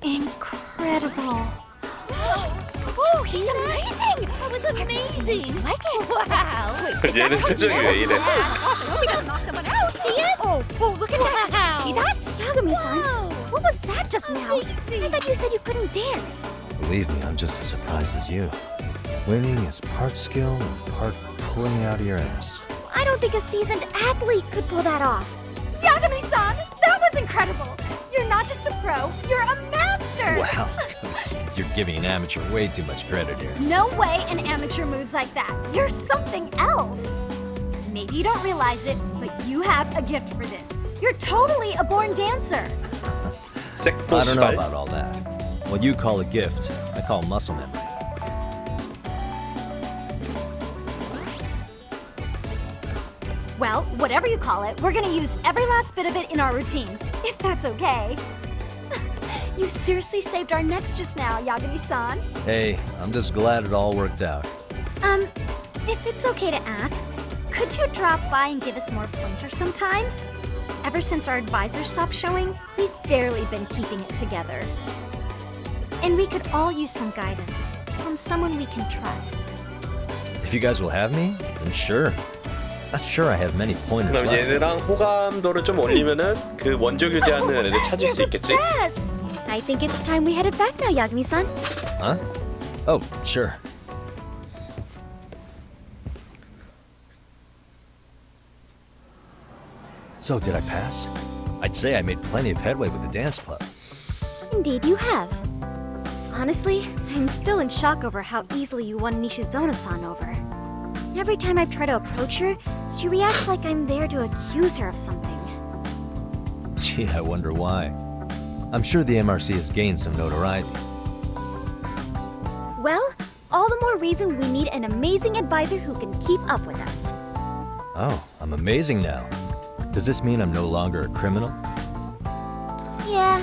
Incredible. Oh, he's amazing! That was amazing! Like it? Wow! Wait, is that 얘는 what 표정이 왜 이래? Gosh, I hope he doesn't knock someone out. See it? Oh, look at that! Did you see that? Yagami-san, what was that just now? I thought you said you couldn't dance. Believe me, I'm just as surprised as you. Winning is part skill and part pulling out of your ass. I don't think a seasoned athlete could pull that off. Yagami-san, that was incredible! You're not just a pro, you're a master! Wow, you're giving an amateur way too much credit here. No way an amateur moves like that. You're something else. Maybe you don't realize it, but you have a gift for this. You're totally a born dancer. I don't know about all that. What you call a gift, I call muscle memory. Well, whatever you call it, we're gonna use every last bit of it in our routine, if that's okay. You seriously saved our necks just now, Yagami-san. Hey, I'm just glad it all worked out. If it's okay to ask, could you drop by and give us more pointers sometime? Ever since our advisor stopped showing, we've barely been keeping it together. And we could all use some guidance from someone we can trust. If you guys will have me, then sure. Not sure I have many pointers 그럼 left. 얘네랑 호감도를 좀 올리면은 그 원조 교제하는 애를 찾을 수 있겠지? I think it's time we headed back now, Yagami-san. Huh? Oh, sure. So, did I pass? I'd say I made plenty of headway with the dance club. Indeed you have. Honestly, I'm still in shock over how easily you won Nishizono-san over. Every time I try to approach her, she reacts like I'm there to accuse her of something. Gee, I wonder why. I'm sure the MRC has gained some notoriety. Well, all the more reason we need an amazing advisor who can keep up with us. Oh, I'm amazing now. Does this mean I'm no longer a criminal? Yeah,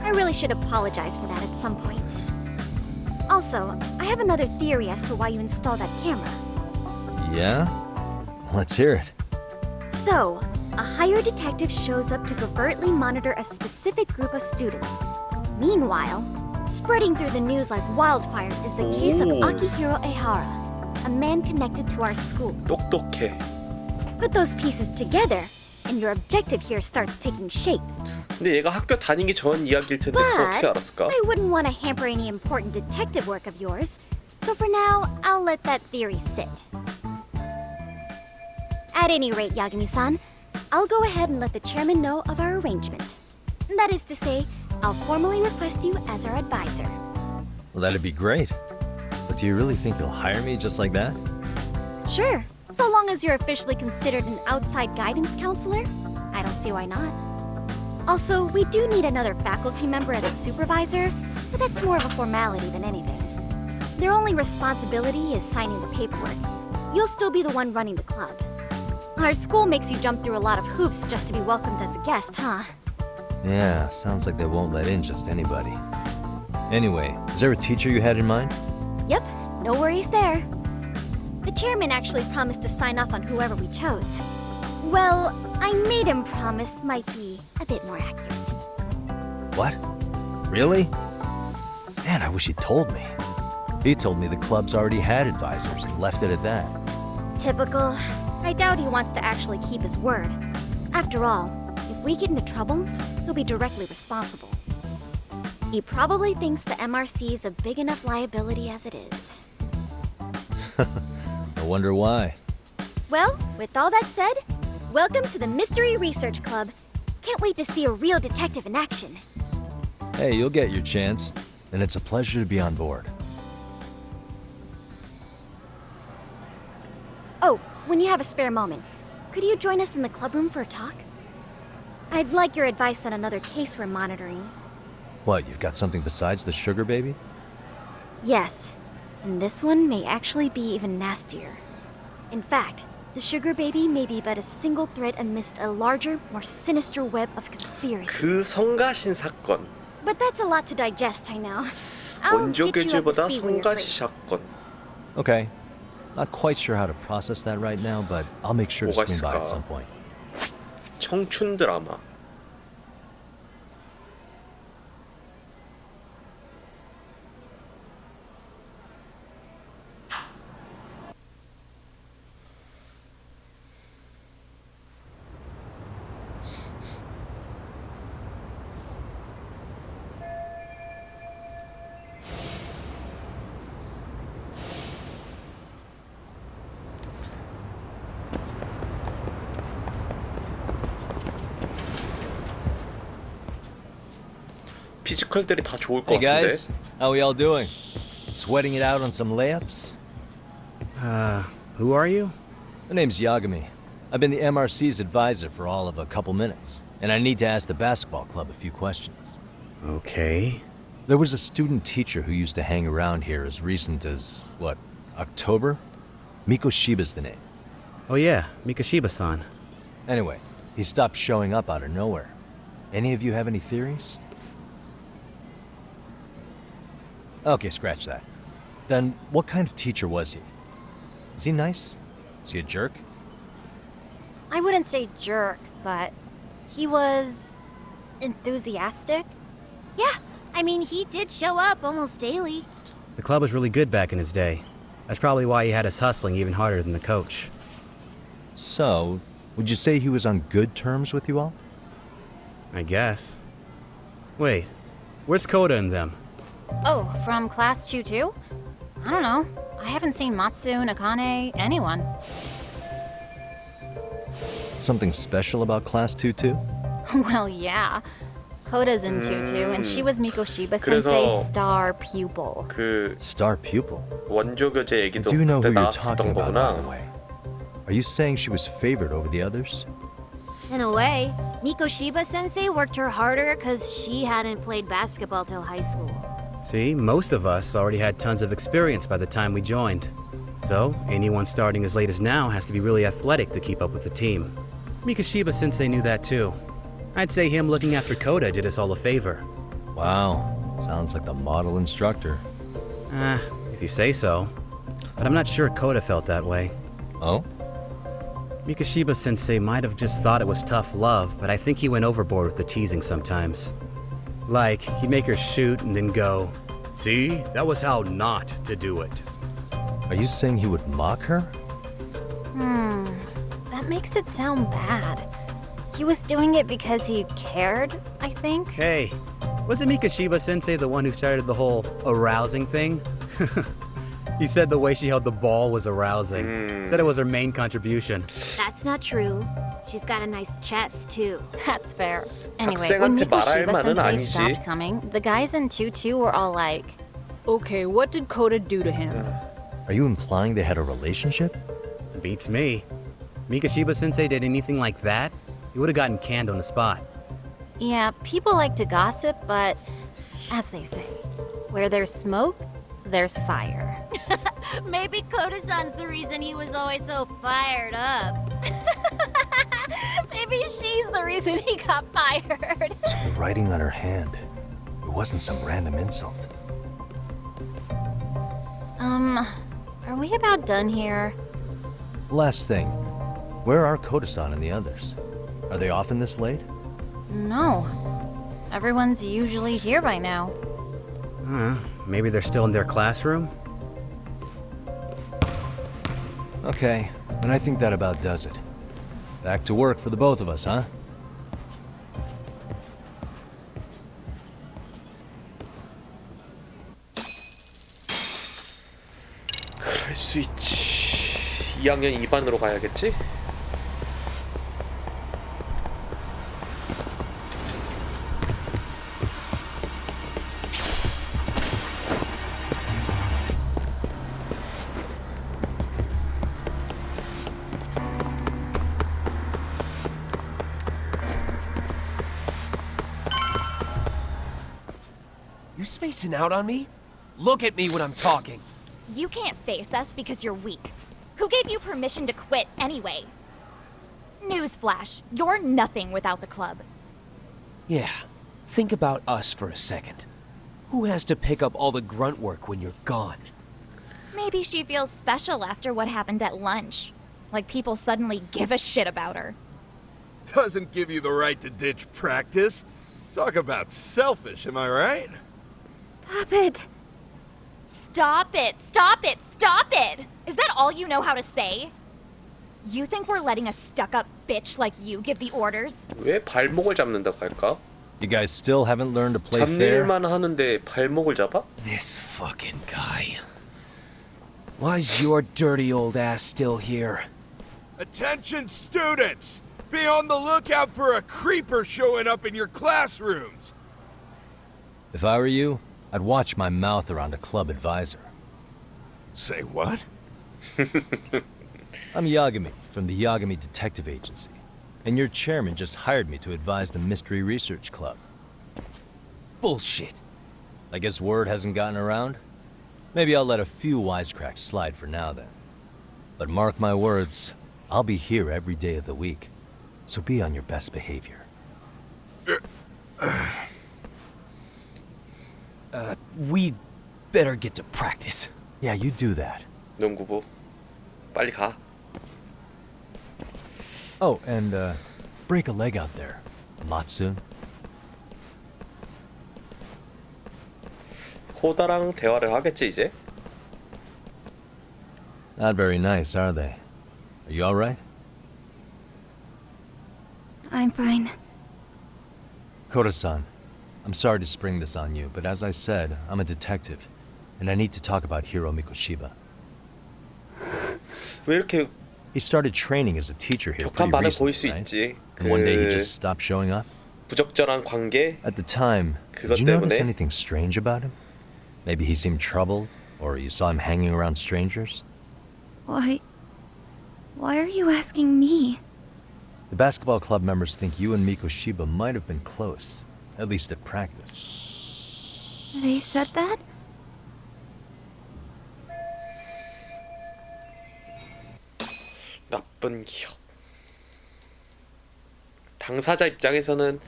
I really should apologize for that at some point. Also, I have another theory as to why you installed that camera. Yeah? Let's hear it. So, a hired detective shows up to covertly monitor a specific group of students. Meanwhile, spreading through the news like wildfire is the case of Akihiro Ehara, a man connected to our school. 똑똑해. Put those pieces together, and your objective here starts taking shape. 근데 얘가 학교 다니기 전 이야기일 텐데 그걸 어떻게 But 알았을까? I wouldn't want to hamper any important detective work of yours, so for now, I'll let that theory sit. At any rate, Yagami-san, I'll go ahead and let the chairman know of our arrangement. That is to say, I'll formally request you as our advisor. Well, that'd be great. But do you really think they'll hire me just like that? Sure, so long as you're officially considered an outside guidance counselor, I don't see why not. Also, we do need another faculty member as a supervisor, but that's more of a formality than anything. Their only responsibility is signing the paperwork. You'll still be the one running the club. Our school makes you jump through a lot of hoops just to be welcomed as a guest, huh? Yeah, sounds like they won't let in just anybody. Anyway, is there a teacher you had in mind? Yep, no worries there. The chairman actually promised to sign off on whoever we chose. Well, I made him promise might be a bit more accurate. What? Really? Man, I wish he'd told me. He told me the club's already had advisors and left it at that. Typical. I doubt he wants to actually keep his word. After all, if we get into trouble, he'll be directly responsible. He probably thinks the MRC is a big enough liability as it is. I wonder why. Well, with all that said, welcome to the Mystery Research Club. Can't wait to see a real detective in action. Hey, you'll get your chance, and it's a pleasure to be on board. Oh, when you have a spare moment, could you join us in the clubroom for a talk? I'd like your advice on another case we're monitoring. What, you've got something besides the sugar baby? Yes, and this one may actually be even nastier. In fact, the sugar baby may be but a single thread amidst a larger, more sinister web of conspiracy. 그 성가신 사건. But that's a lot to digest, I know. I'll 원조 get you up to 교주보다 speed when you're free. 성가시 사건. Okay. Not quite sure how to process that right now, but I'll make sure to 뭐가 swing by 있을까? at some point. 청춘 드라마. 피지컬들이 다 좋을 것 Hey guys, 같은데. how we all doing? Sweating it out on some layups? Who are you? My name's Yagami. I've been the MRC's advisor for all of a couple minutes, and I need to ask the basketball club a few questions. Okay. There was a student teacher who used to hang around here as recent as, what, October? Mikoshiba's the name. Oh yeah, Mikoshiba-san. Anyway, he stopped showing up out of nowhere. Any of you have any theories? Okay, scratch that. Then, what kind of teacher was he? Is he nice? Is he a jerk? I wouldn't say jerk, but he was enthusiastic. Yeah, I mean, he did show up almost daily. The club was really good back in his day. That's probably why he had us hustling even harder than the coach. So, would you say he was on good terms with you all? I guess. Wait, where's Koda and them? Oh, from class 2 too? I don't know. I haven't seen Matsu, Nakane, anyone. Something special about Class 2-2? Well, yeah. Koda's in 2-2, and she was Mikoshiba 그래서 Sensei's star pupil. 그 Star pupil? 원조 교재 얘기도 Do you know 그때 who you're 나왔었던 talking about, by the 거구나. way? Are you saying she was favored over the others? In a way, Mikoshiba Sensei worked her harder because she hadn't played basketball till high school. See, most of us already had tons of experience by the time we joined. So, anyone starting as late as now has to be really athletic to keep up with the team. Mikoshiba Sensei knew that too. I'd say him looking after Koda did us all a favor. Wow, sounds like the model instructor. If you say so. But I'm not sure Koda felt that way. Oh? Mikoshiba Sensei might have just thought it was tough love, but I think he went overboard with the teasing sometimes. Like, he'd make her shoot and then go, "See, that was how not to do it." Are you saying he would mock her? That makes it sound bad. He was doing it because he cared, I think. Hey, wasn't Mikoshiba Sensei the one who started the whole arousing thing? He said the way she held the ball was arousing. Said it was her main contribution. That's not true. She's got a nice chest, too. That's fair. Anyway, when 학생한테 말할 Mikoshiba 말은 Sensei 아니지. stopped coming, the guys in 2-2 were all like, "Okay, what did Koda do to him?" Are you implying they had a relationship? Beats me. Mikoshiba Sensei did anything like that, he would have gotten canned on the spot. Yeah, people like to gossip, but as they say, where there's smoke, there's fire. Maybe Koda-san's the reason he was always so fired up. Maybe she's the reason he got fired. So the writing on her hand, it wasn't some random insult. Are we about done here? Last thing, where are Koda-san and the others? Are they often this late? No. Everyone's usually here by now. Maybe they're still in their classroom? Okay, and I think that about does it. Back to work for the both of us, huh? 그럴 수 있지. 2학년 2반으로 가야겠지? spacing out on me? Look at me when I'm talking. You can't face us because you're weak. Who gave you permission to quit anyway? Newsflash, you're nothing without the club. Yeah, think about us for a second. Who has to pick up all the grunt work when you're gone? Maybe she feels special after what happened at lunch. Like people suddenly give a shit about her. Doesn't give you the right to ditch practice. Talk about selfish, am I right? Stop it. Stop it, stop it, stop it! Is that all you know how to say? You think we're letting a stuck-up bitch like you give the orders? 왜 발목을 잡는다고 할까? You guys still haven't learned to play fair? 잡일만 하는데 발목을 잡아? This fucking guy. Why's your dirty old ass still here? Attention students! Be on the lookout for a creeper showing up in your classrooms! If I were you, I'd watch my mouth around a club advisor. Say what? I'm Yagami from the Yagami Detective Agency, and your chairman just hired me to advise the Mystery Research Club. Bullshit. I guess word hasn't gotten around? Maybe I'll let a few wisecracks slide for now then. But mark my words, I'll be here every day of the week, so be on your best behavior. We better get to practice. Yeah, you do that. 농구부. 빨리 가. Oh, and break a leg out there. Not soon. 코다랑 대화를 하겠지 이제? Not very nice, are they? Are you all right? I'm fine. Koda-san, I'm sorry to spring this on you, but as I said, I'm a detective, and I need to talk about Hiro Mikoshiba. 왜 이렇게 He started training as a teacher here 격한 pretty 반응 보일 수 recently, right? 있지. And one day he just stopped showing up? 부적절한 관계? At the time, 그것 did you notice 때문에? anything strange about him? Maybe he seemed troubled, or you saw him hanging around strangers? Why are you asking me? The basketball club members think you and Mikoshiba might have been close, at least at practice. They said that? 나쁜 기억. 당사자 입장에서는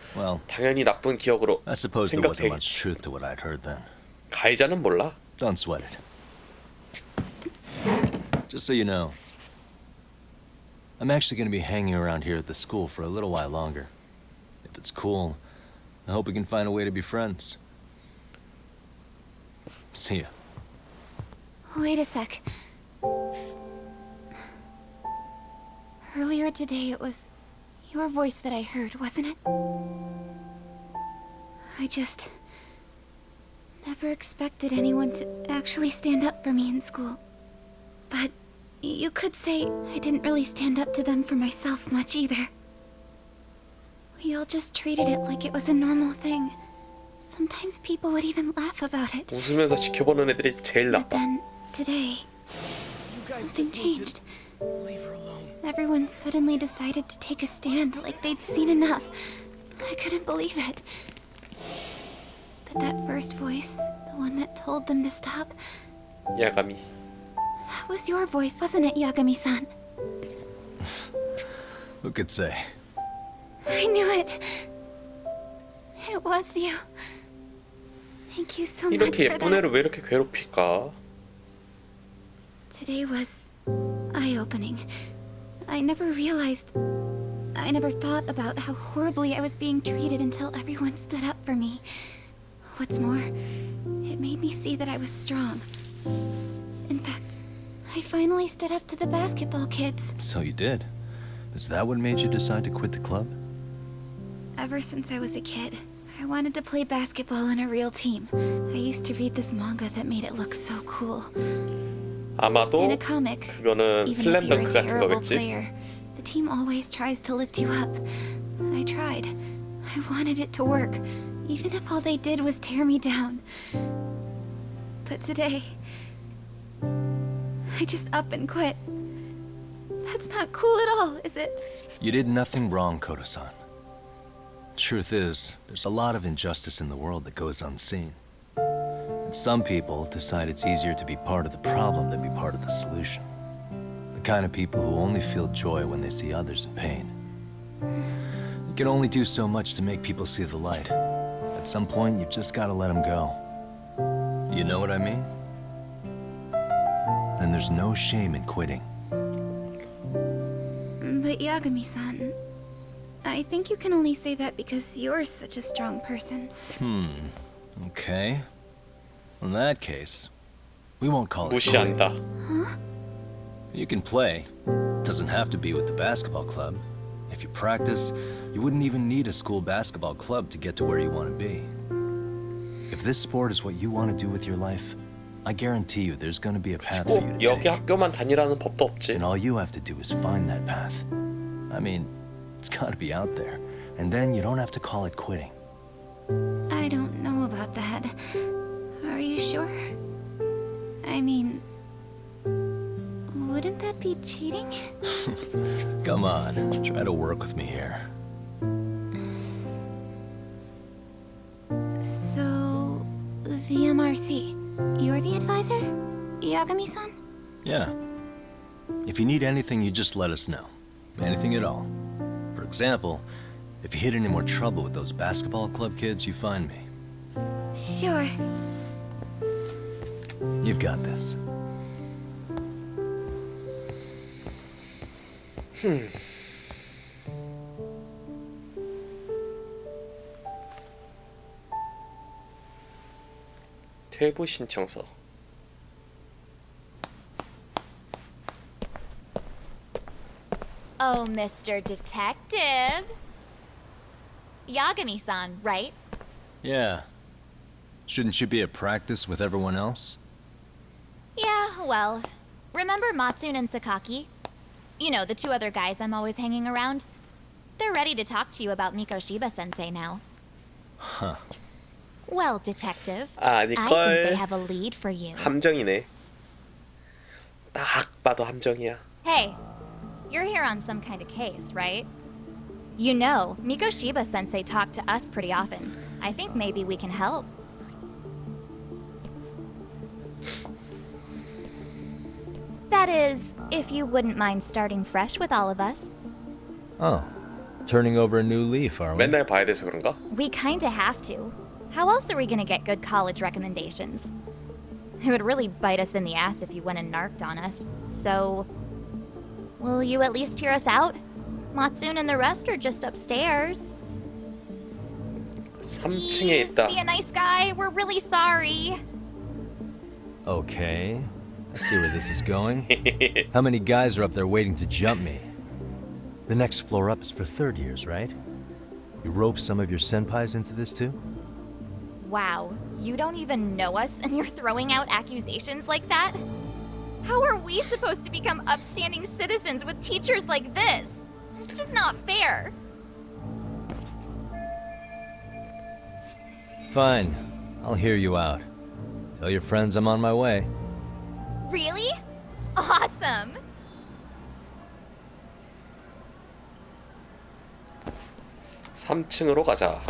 당연히 나쁜 기억으로 I suppose there wasn't 생각되겠지. much truth to what I'd heard then. 가해자는 몰라. Don't sweat it. Just so you know, I'm actually going to be hanging around here at the school for a little while longer. If it's cool, I hope we can find a way to be friends. See ya. Wait a sec. Earlier today it was your voice that I heard, wasn't it? I just never expected anyone to actually stand up for me in school. But you could say I didn't really stand up to them for myself much either. We all just treated it like it was a normal thing. Sometimes people would even laugh about it. 웃으면서 지켜보는 애들이 제일 But 나빠. then, today, something changed. Everyone suddenly decided to take a stand like they'd seen enough. I couldn't believe it. But that first voice, the one that told them to stop, 야감이. that was your voice, wasn't it, Yagami-san? Who could say? I knew it. It was you. Thank you so much 이렇게 for 예쁜 that. 애를 왜 이렇게 괴롭힐까? Today was eye-opening. I never thought about how horribly I was being treated until everyone stood up for me. What's more, it made me see that I was strong. In fact, I finally stood up to the basketball kids. So you did. Is that what made you decide to quit the club? Ever since I was a kid, I wanted to play basketball in a real team. I used to read this manga that made it look so cool. 아마도 In a comic, 그거는 even if you're a 슬램덩크 같은 terrible 거겠지? player, the team always tries to lift you up. I tried. I wanted it to work, even if all they did was tear me down. But today, I just up and quit. That's not cool at all, is it? You did nothing wrong, Koda-san. Truth is, there's a lot of injustice in the world that goes unseen. Some people decide it's easier to be part of the problem than be part of the solution. The kind of people who only feel joy when they see others in pain. You can only do so much to make people see the light. At some point, you've just gotta let them go. You know what I mean? Then there's no shame in quitting. But Yagami-san, I think you can only say that because you're such a strong person. Okay. In that case, we won't call it 무시한다. You can play. Doesn't have to be with the basketball club. If you practice, you wouldn't even need a school basketball club to get to where you want to be. If this sport is what you want to do with your life, I guarantee you there's going to be a path for you to 여기 take. 학교만 다니라는 법도 없지. And all you have to do is find that path. I mean, it's got to be out there. And then you don't have to call it quitting. I don't know about that. Are you sure? I mean, wouldn't that be cheating? Come on, try to work with me here. So, the MRC, you're the advisor? Yagami-san? Yeah. If you need anything, you just let us know. Anything at all. For example, if you hit any more trouble with those basketball club kids, you find me. Sure. You've got this. 퇴부 신청서. Oh, Mr. Detective. Yagami-san, right? Yeah. Shouldn't you be at practice with everyone else? Yeah, well, remember Matsune and Sakaki? You know, the two other guys I'm always hanging around? They're ready to talk to you about Mikoshiba-sensei now. Huh. Well, Detective, 아, I think 아니걸. they have a lead for you. 함정이네. 딱 봐도 함정이야. Hey, you're here on some kind of case, right? You know, Mikoshiba-sensei talked to us pretty often. I think maybe we can help. That is, if you wouldn't mind starting fresh with all of us. Oh. Turning over a new leaf, are we? 맨날 봐야 돼서 그런가? We kinda have to. How else are we gonna get good college recommendations? It would really bite us in the ass if you went and narked on us. So, will you at least hear us out? Matsune and the rest are just upstairs. 3층에 Please, 있다. be a nice guy. We're really sorry. Okay. I see where this is going. How many guys are up there waiting to jump me? The next floor up is for third years, right? You rope some of your senpais into this too? Wow, you don't even know us and you're throwing out accusations like that? How are we supposed to become upstanding citizens with teachers like this? It's just not fair. Fine. I'll hear you out. Tell your friends I'm on my way. Really? Awesome! 3층으로 가자.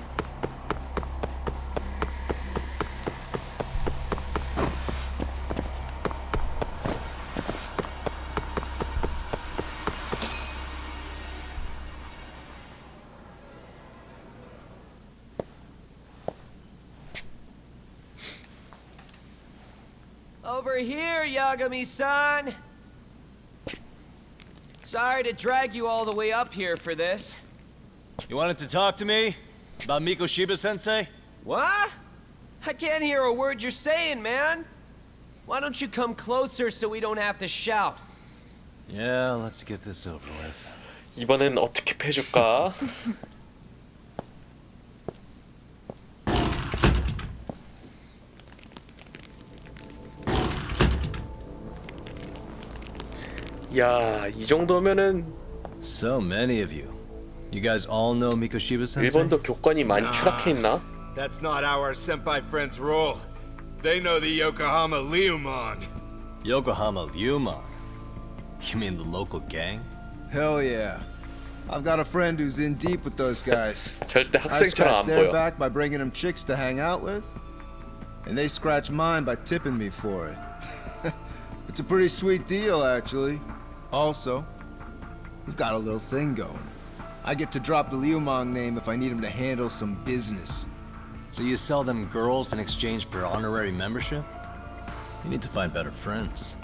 Over here, Yagami-san! Sorry to drag you all the way up here for this. You wanted to talk to me? About Mikoshiba-sensei? What? I can't hear a word you're saying, man. Why don't you come closer so we don't have to shout? Yeah, let's get this over with. 이번엔 어떻게 패줄까? 야, 이 정도면은 So many of you. You guys all know Mikoshiba-sensei? 일본도 교권이 많이 추락해 있나? That's not how our senpai friends roll. They know the Yokohama Liumon. Yokohama Liumon? You mean the local gang? Hell yeah. I've got a friend who's in deep with those guys. 절대 I 학생처럼 scratched 안 their 보여. back by bringing them chicks to hang out with. and they scratched mine by tipping me for it. It's a pretty sweet deal, actually. Also, we've got a little thing going. I get to drop the Liumang name if I need him to handle some business. So you sell them girls in exchange for honorary membership? You need to find better friends.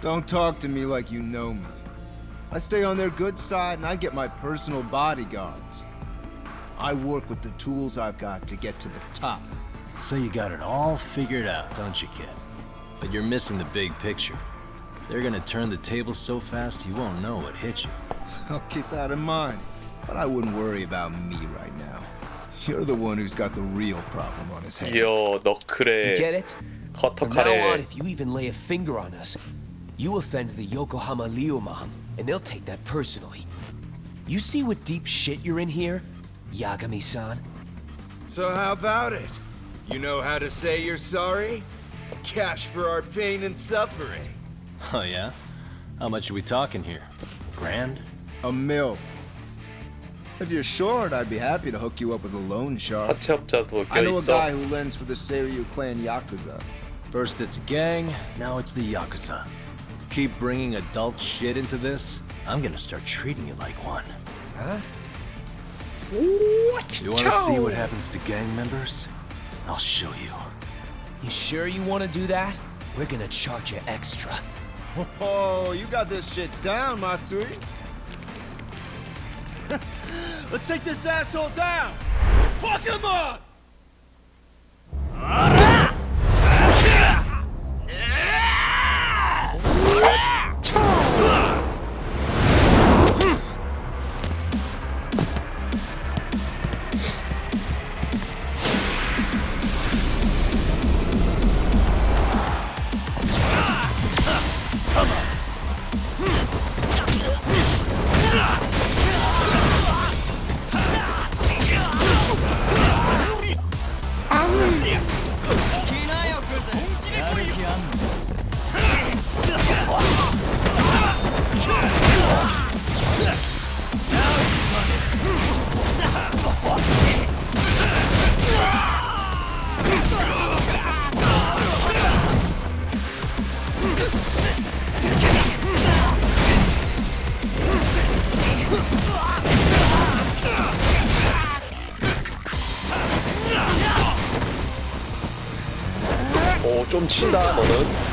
Don't talk to me like you know me. I stay on their good side and I get my personal bodyguards. I work with the tools I've got to get to the top. So you got it all figured out, don't you, kid? But you're missing the big picture. They're gonna turn the tables so fast you won't know what hit you. I'll keep that in mind. But I wouldn't worry about me right now. You're the one who's got the real problem on his hands. 요 너클의 You get it? 커터 From now on, 칼에 if you even lay a finger on us, you offend the Yokohama Liumang, and they'll take that personally. You see what deep shit you're in here, Yagami-san? So how about it? You know how to say you're sorry? Cash for our pain and suffering. Oh yeah? How much are we talking here? $1,000? $1 million. If you're short, I'd be happy to hook you up with a loan shark. 사채업자도 I know a 껴있어. guy who lends for the Seiryu clan Yakuza. First it's a gang, now it's the Yakuza. Keep bringing adult shit into this, I'm gonna start treating you like one. Huh? You wanna see what happens to gang members? I'll show you. You sure you want to do that? We're gonna charge you extra. Oh, you got this shit down, Matsui. Let's take this asshole down! Fuck him up! 오, 좀 친다 너는.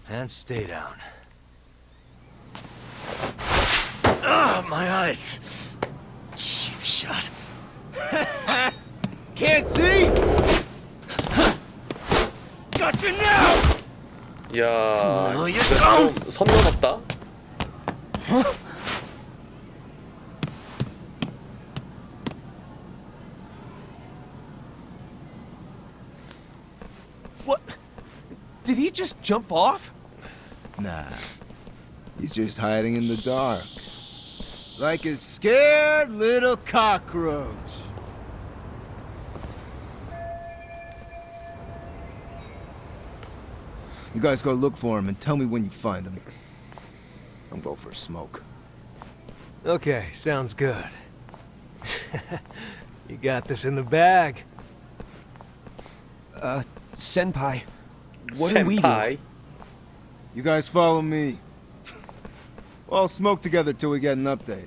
And stay down. Ah, my eyes. Cheap shot. Can't see? Got you now! 야, No, you 이거 좀선 넘었다. What? Did he just jump off? Nah. He's just hiding in the dark. Like a scared little cockroach. You guys go look for him and tell me when you find him. I'm going for a smoke. Okay, sounds good. You got this in the bag. Senpai, what do we do? senpai. You guys follow me. We'll all smoke together till we get an update.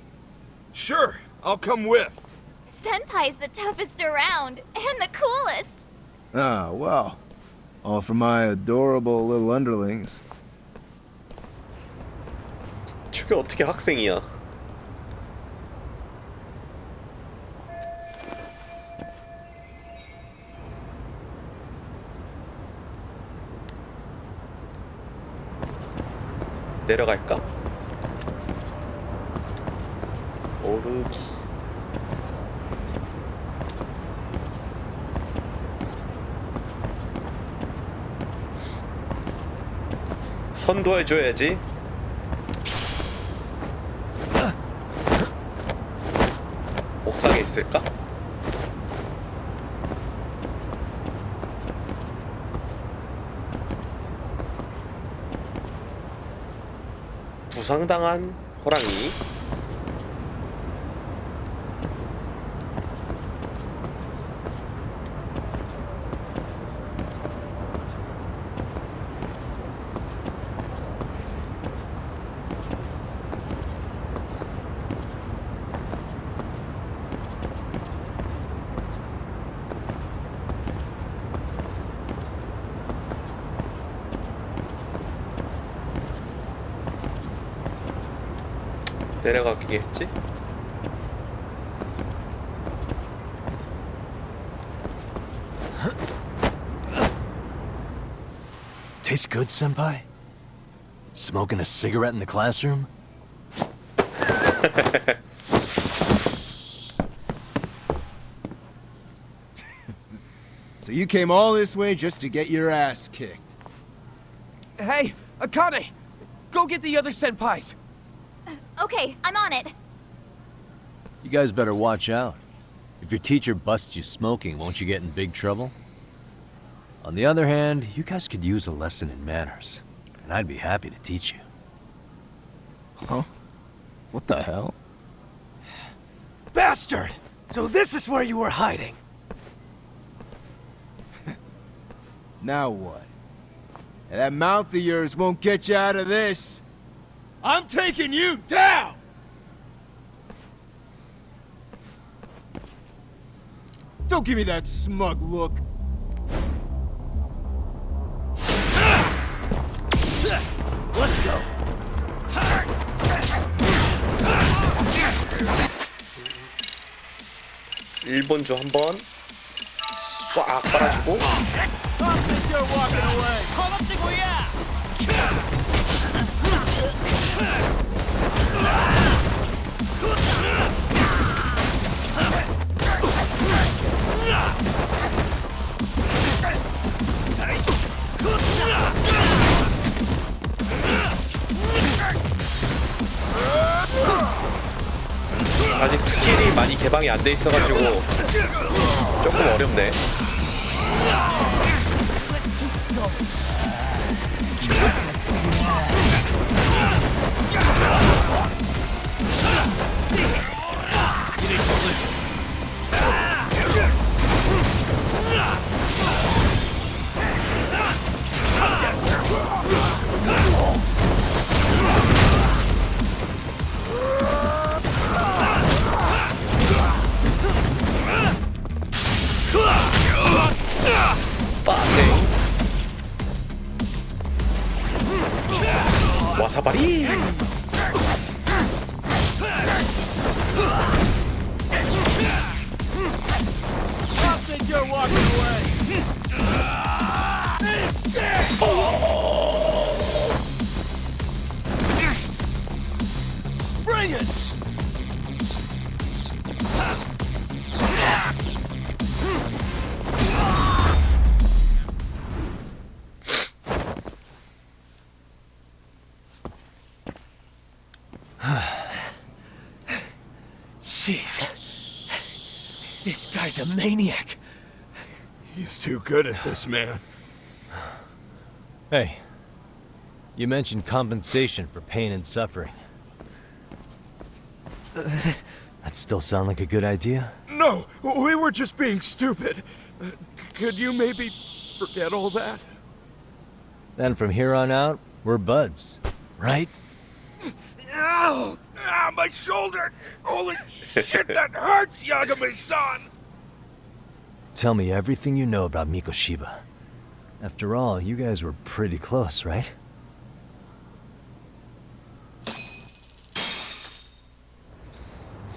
Sure, I'll come with. Senpai's the toughest around and the coolest. Ah, well. All for my adorable little underlings. 저게 어떻게 학생이야? 내려갈까? 오르기. 선도해줘야지. 옥상에 있을까? 부상당한 호랑이. 내려가기겠지? Tastes good, senpai? Smoking a cigarette in the classroom? So you came all this way just to get your ass kicked. Hey, Akane! Go get the other senpais! Okay, I'm on it. You guys better watch out. If your teacher busts you smoking, won't you get in big trouble? On the other hand, you guys could use a lesson in manners, and I'd be happy to teach you. Huh? What the hell? Bastard! So this is where you were hiding. Now what? That mouth of yours won't get you out of this. I'm taking you down! Don't give me that smug look. Let's go. 일본주 한번 쏴 빨아주고. 아직 스킬이 많이 개방이 안 돼 있어가지고 조금 어렵네. 와사바리. Bring it! Jeez. This guy's a maniac. He's too good at this, man. Hey, you mentioned compensation for pain and suffering. That still sound like a good idea? No, we were just being stupid. Could you maybe forget all that? Then from here on out, we're buds, right? Ow! Ah, my shoulder! Holy shit, that hurts, Yagami-san! Tell me everything you know about Mikoshiba. After all, you guys were pretty close, right?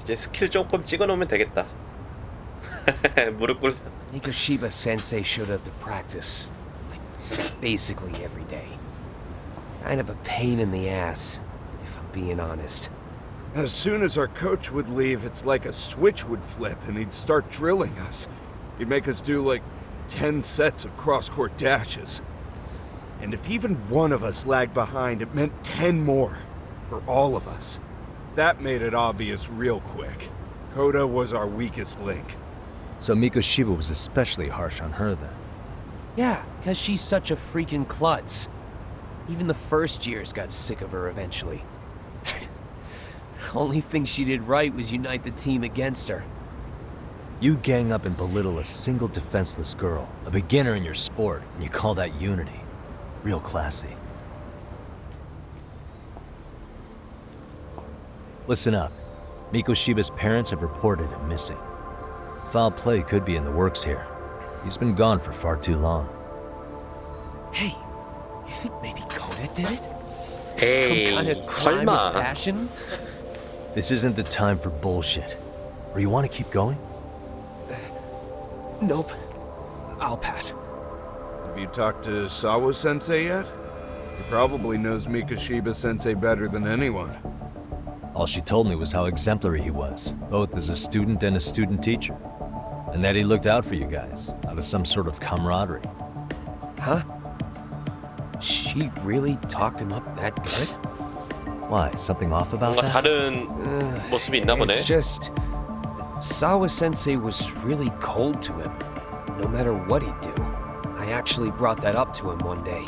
이제 스킬 조금 찍어놓으면 되겠다. 무릎 꿇. Mikoshiba Sensei showed up to practice, like, basically every day. Kind of a pain in the ass, if I'm being honest. As soon as our coach would leave, it's like a switch would flip and he'd start drilling us. He'd make us do like 10 sets of cross-court dashes. And if even one of us lagged behind, it meant 10 more for all of us. That made it obvious real quick. Koda was our weakest link. So Mikoshiba was especially harsh on her then? Yeah, because she's such a freaking klutz. Even the first years got sick of her eventually. Only thing she did right was unite the team against her. You gang up and belittle a single defenseless girl, a beginner in your sport, and you call that unity. Real classy. Listen up. Mikoshiba's parents have reported him missing. Foul play could be in the works here. He's been gone for far too long. Hey, you think maybe Koda did it? Hey, Some kind of crime 설마. of passion? This isn't the time for bullshit. Or you want to keep going? Nope. I'll pass. Have you talked to Sawa-sensei yet? He probably knows Mikoshiba-sensei better than anyone. All she told me was how exemplary he was, both as a student and a student teacher. And that he looked out for you guys, out of some sort of camaraderie. Huh? She really talked him up that good? Why, something off about 뭔가 that? 다른 모습이 있나 보네. It's just Sawa-sensei was really cold to him, no matter what he'd do. I actually brought that up to him one day.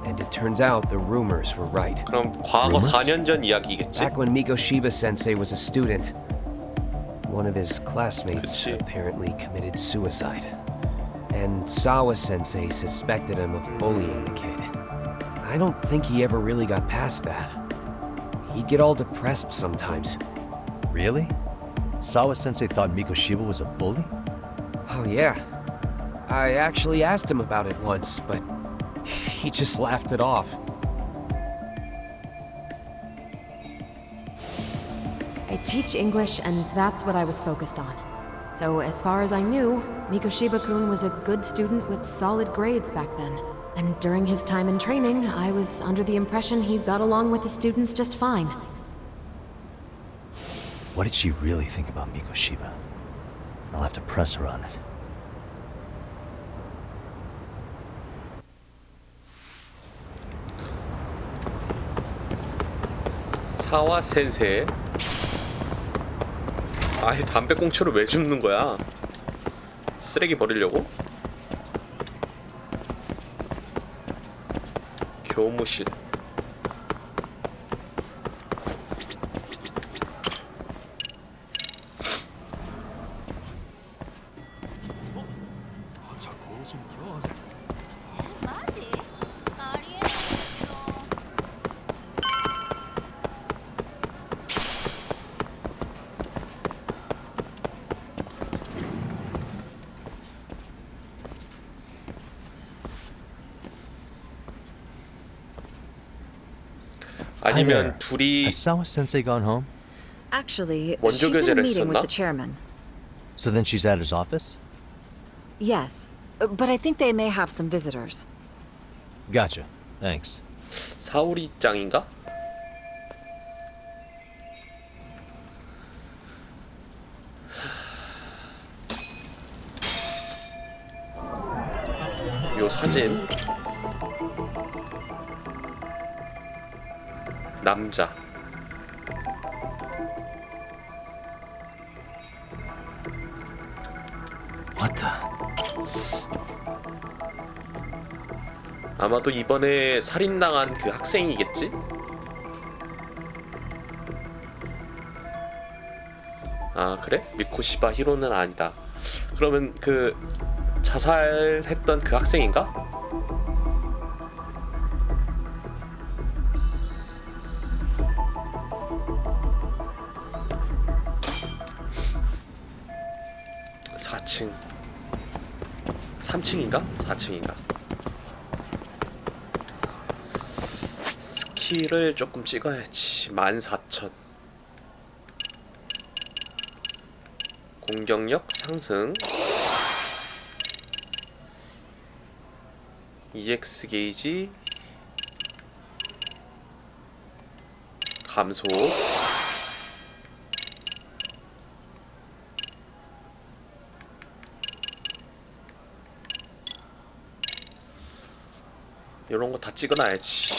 And it turns out the rumors were right. 그럼 과거 4년 전 이야기겠지? Back when Mikoshiba-sensei was a student, one of his classmates apparently committed suicide. And Sawa-sensei suspected him of bullying the kid. I don't think he ever really got past that. He'd get all depressed sometimes. Really? Sawa-sensei thought Mikoshiba was a bully? Oh yeah. I actually asked him about it once, but he just laughed it off. I teach English, and that's what I was focused on. So as far as I knew, Mikoshiba-kun was a good student with solid grades back then. And during his time in training, I was under the impression he got along with the students just fine. What did she really think about Mikoshiba? I'll have to press her on it. 사와 센세. 아이 담배꽁초를 왜 줍는 거야? 쓰레기 버리려고? 교무실. 아니면 둘이 Has Sawa-sensei gone home? Actually, 원조 she's in a 교제를 meeting with 했었나? the chairman. So then she's at his office? Yes, but I think they may have some visitors. Gotcha. Thanks. 사우리 짱인가? 요 사진 남자 What the? 아마도 이번에 살인당한 그 학생이겠지? 아 그래? 미코시바 히로는 아니다. 그러면 그 자살했던 그 학생인가? (4층) 3층인가? 4층인가? 스킬을 조금 찍어야지. 14,000 공격력 상승, EX 게이지 감소, 이런 거 다 찍어놔야지.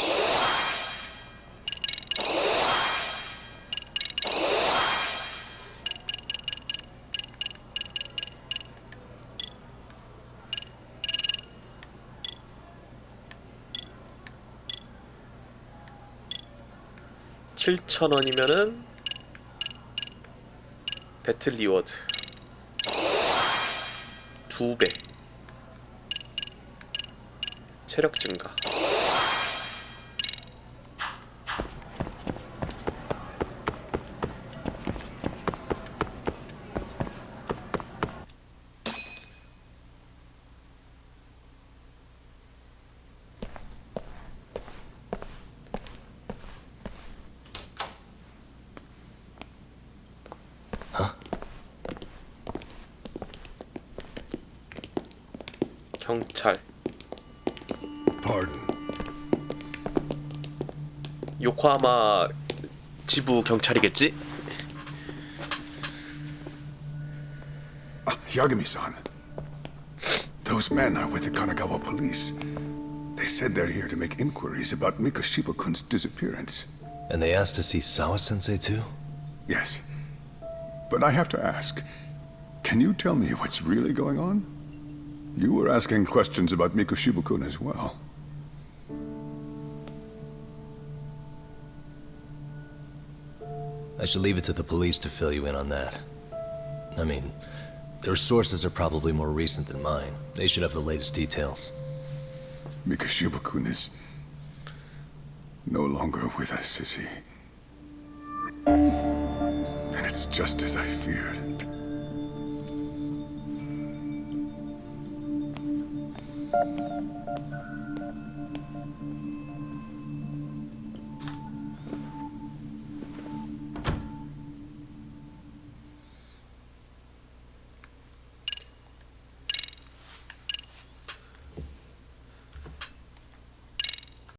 (7,000원이면은) 배틀 리워드 2배 체력 증가. 경찰. 요코하마 지부 경찰이겠지? Yagami-san. Those men are with the Kanagawa police. They said they're here to make inquiries about Mikoshiba-kun's disappearance. And they asked to see Sawa-sensei too? Yes. But I have to ask, can you tell me what's really going on? You were asking questions about Mikoshiba-kun as well. I should leave it to the police to fill you in on that. I mean, their sources are probably more recent than mine. They should have the latest details. Mikoshiba-kun is no longer with us, is he? Then it's just as I feared.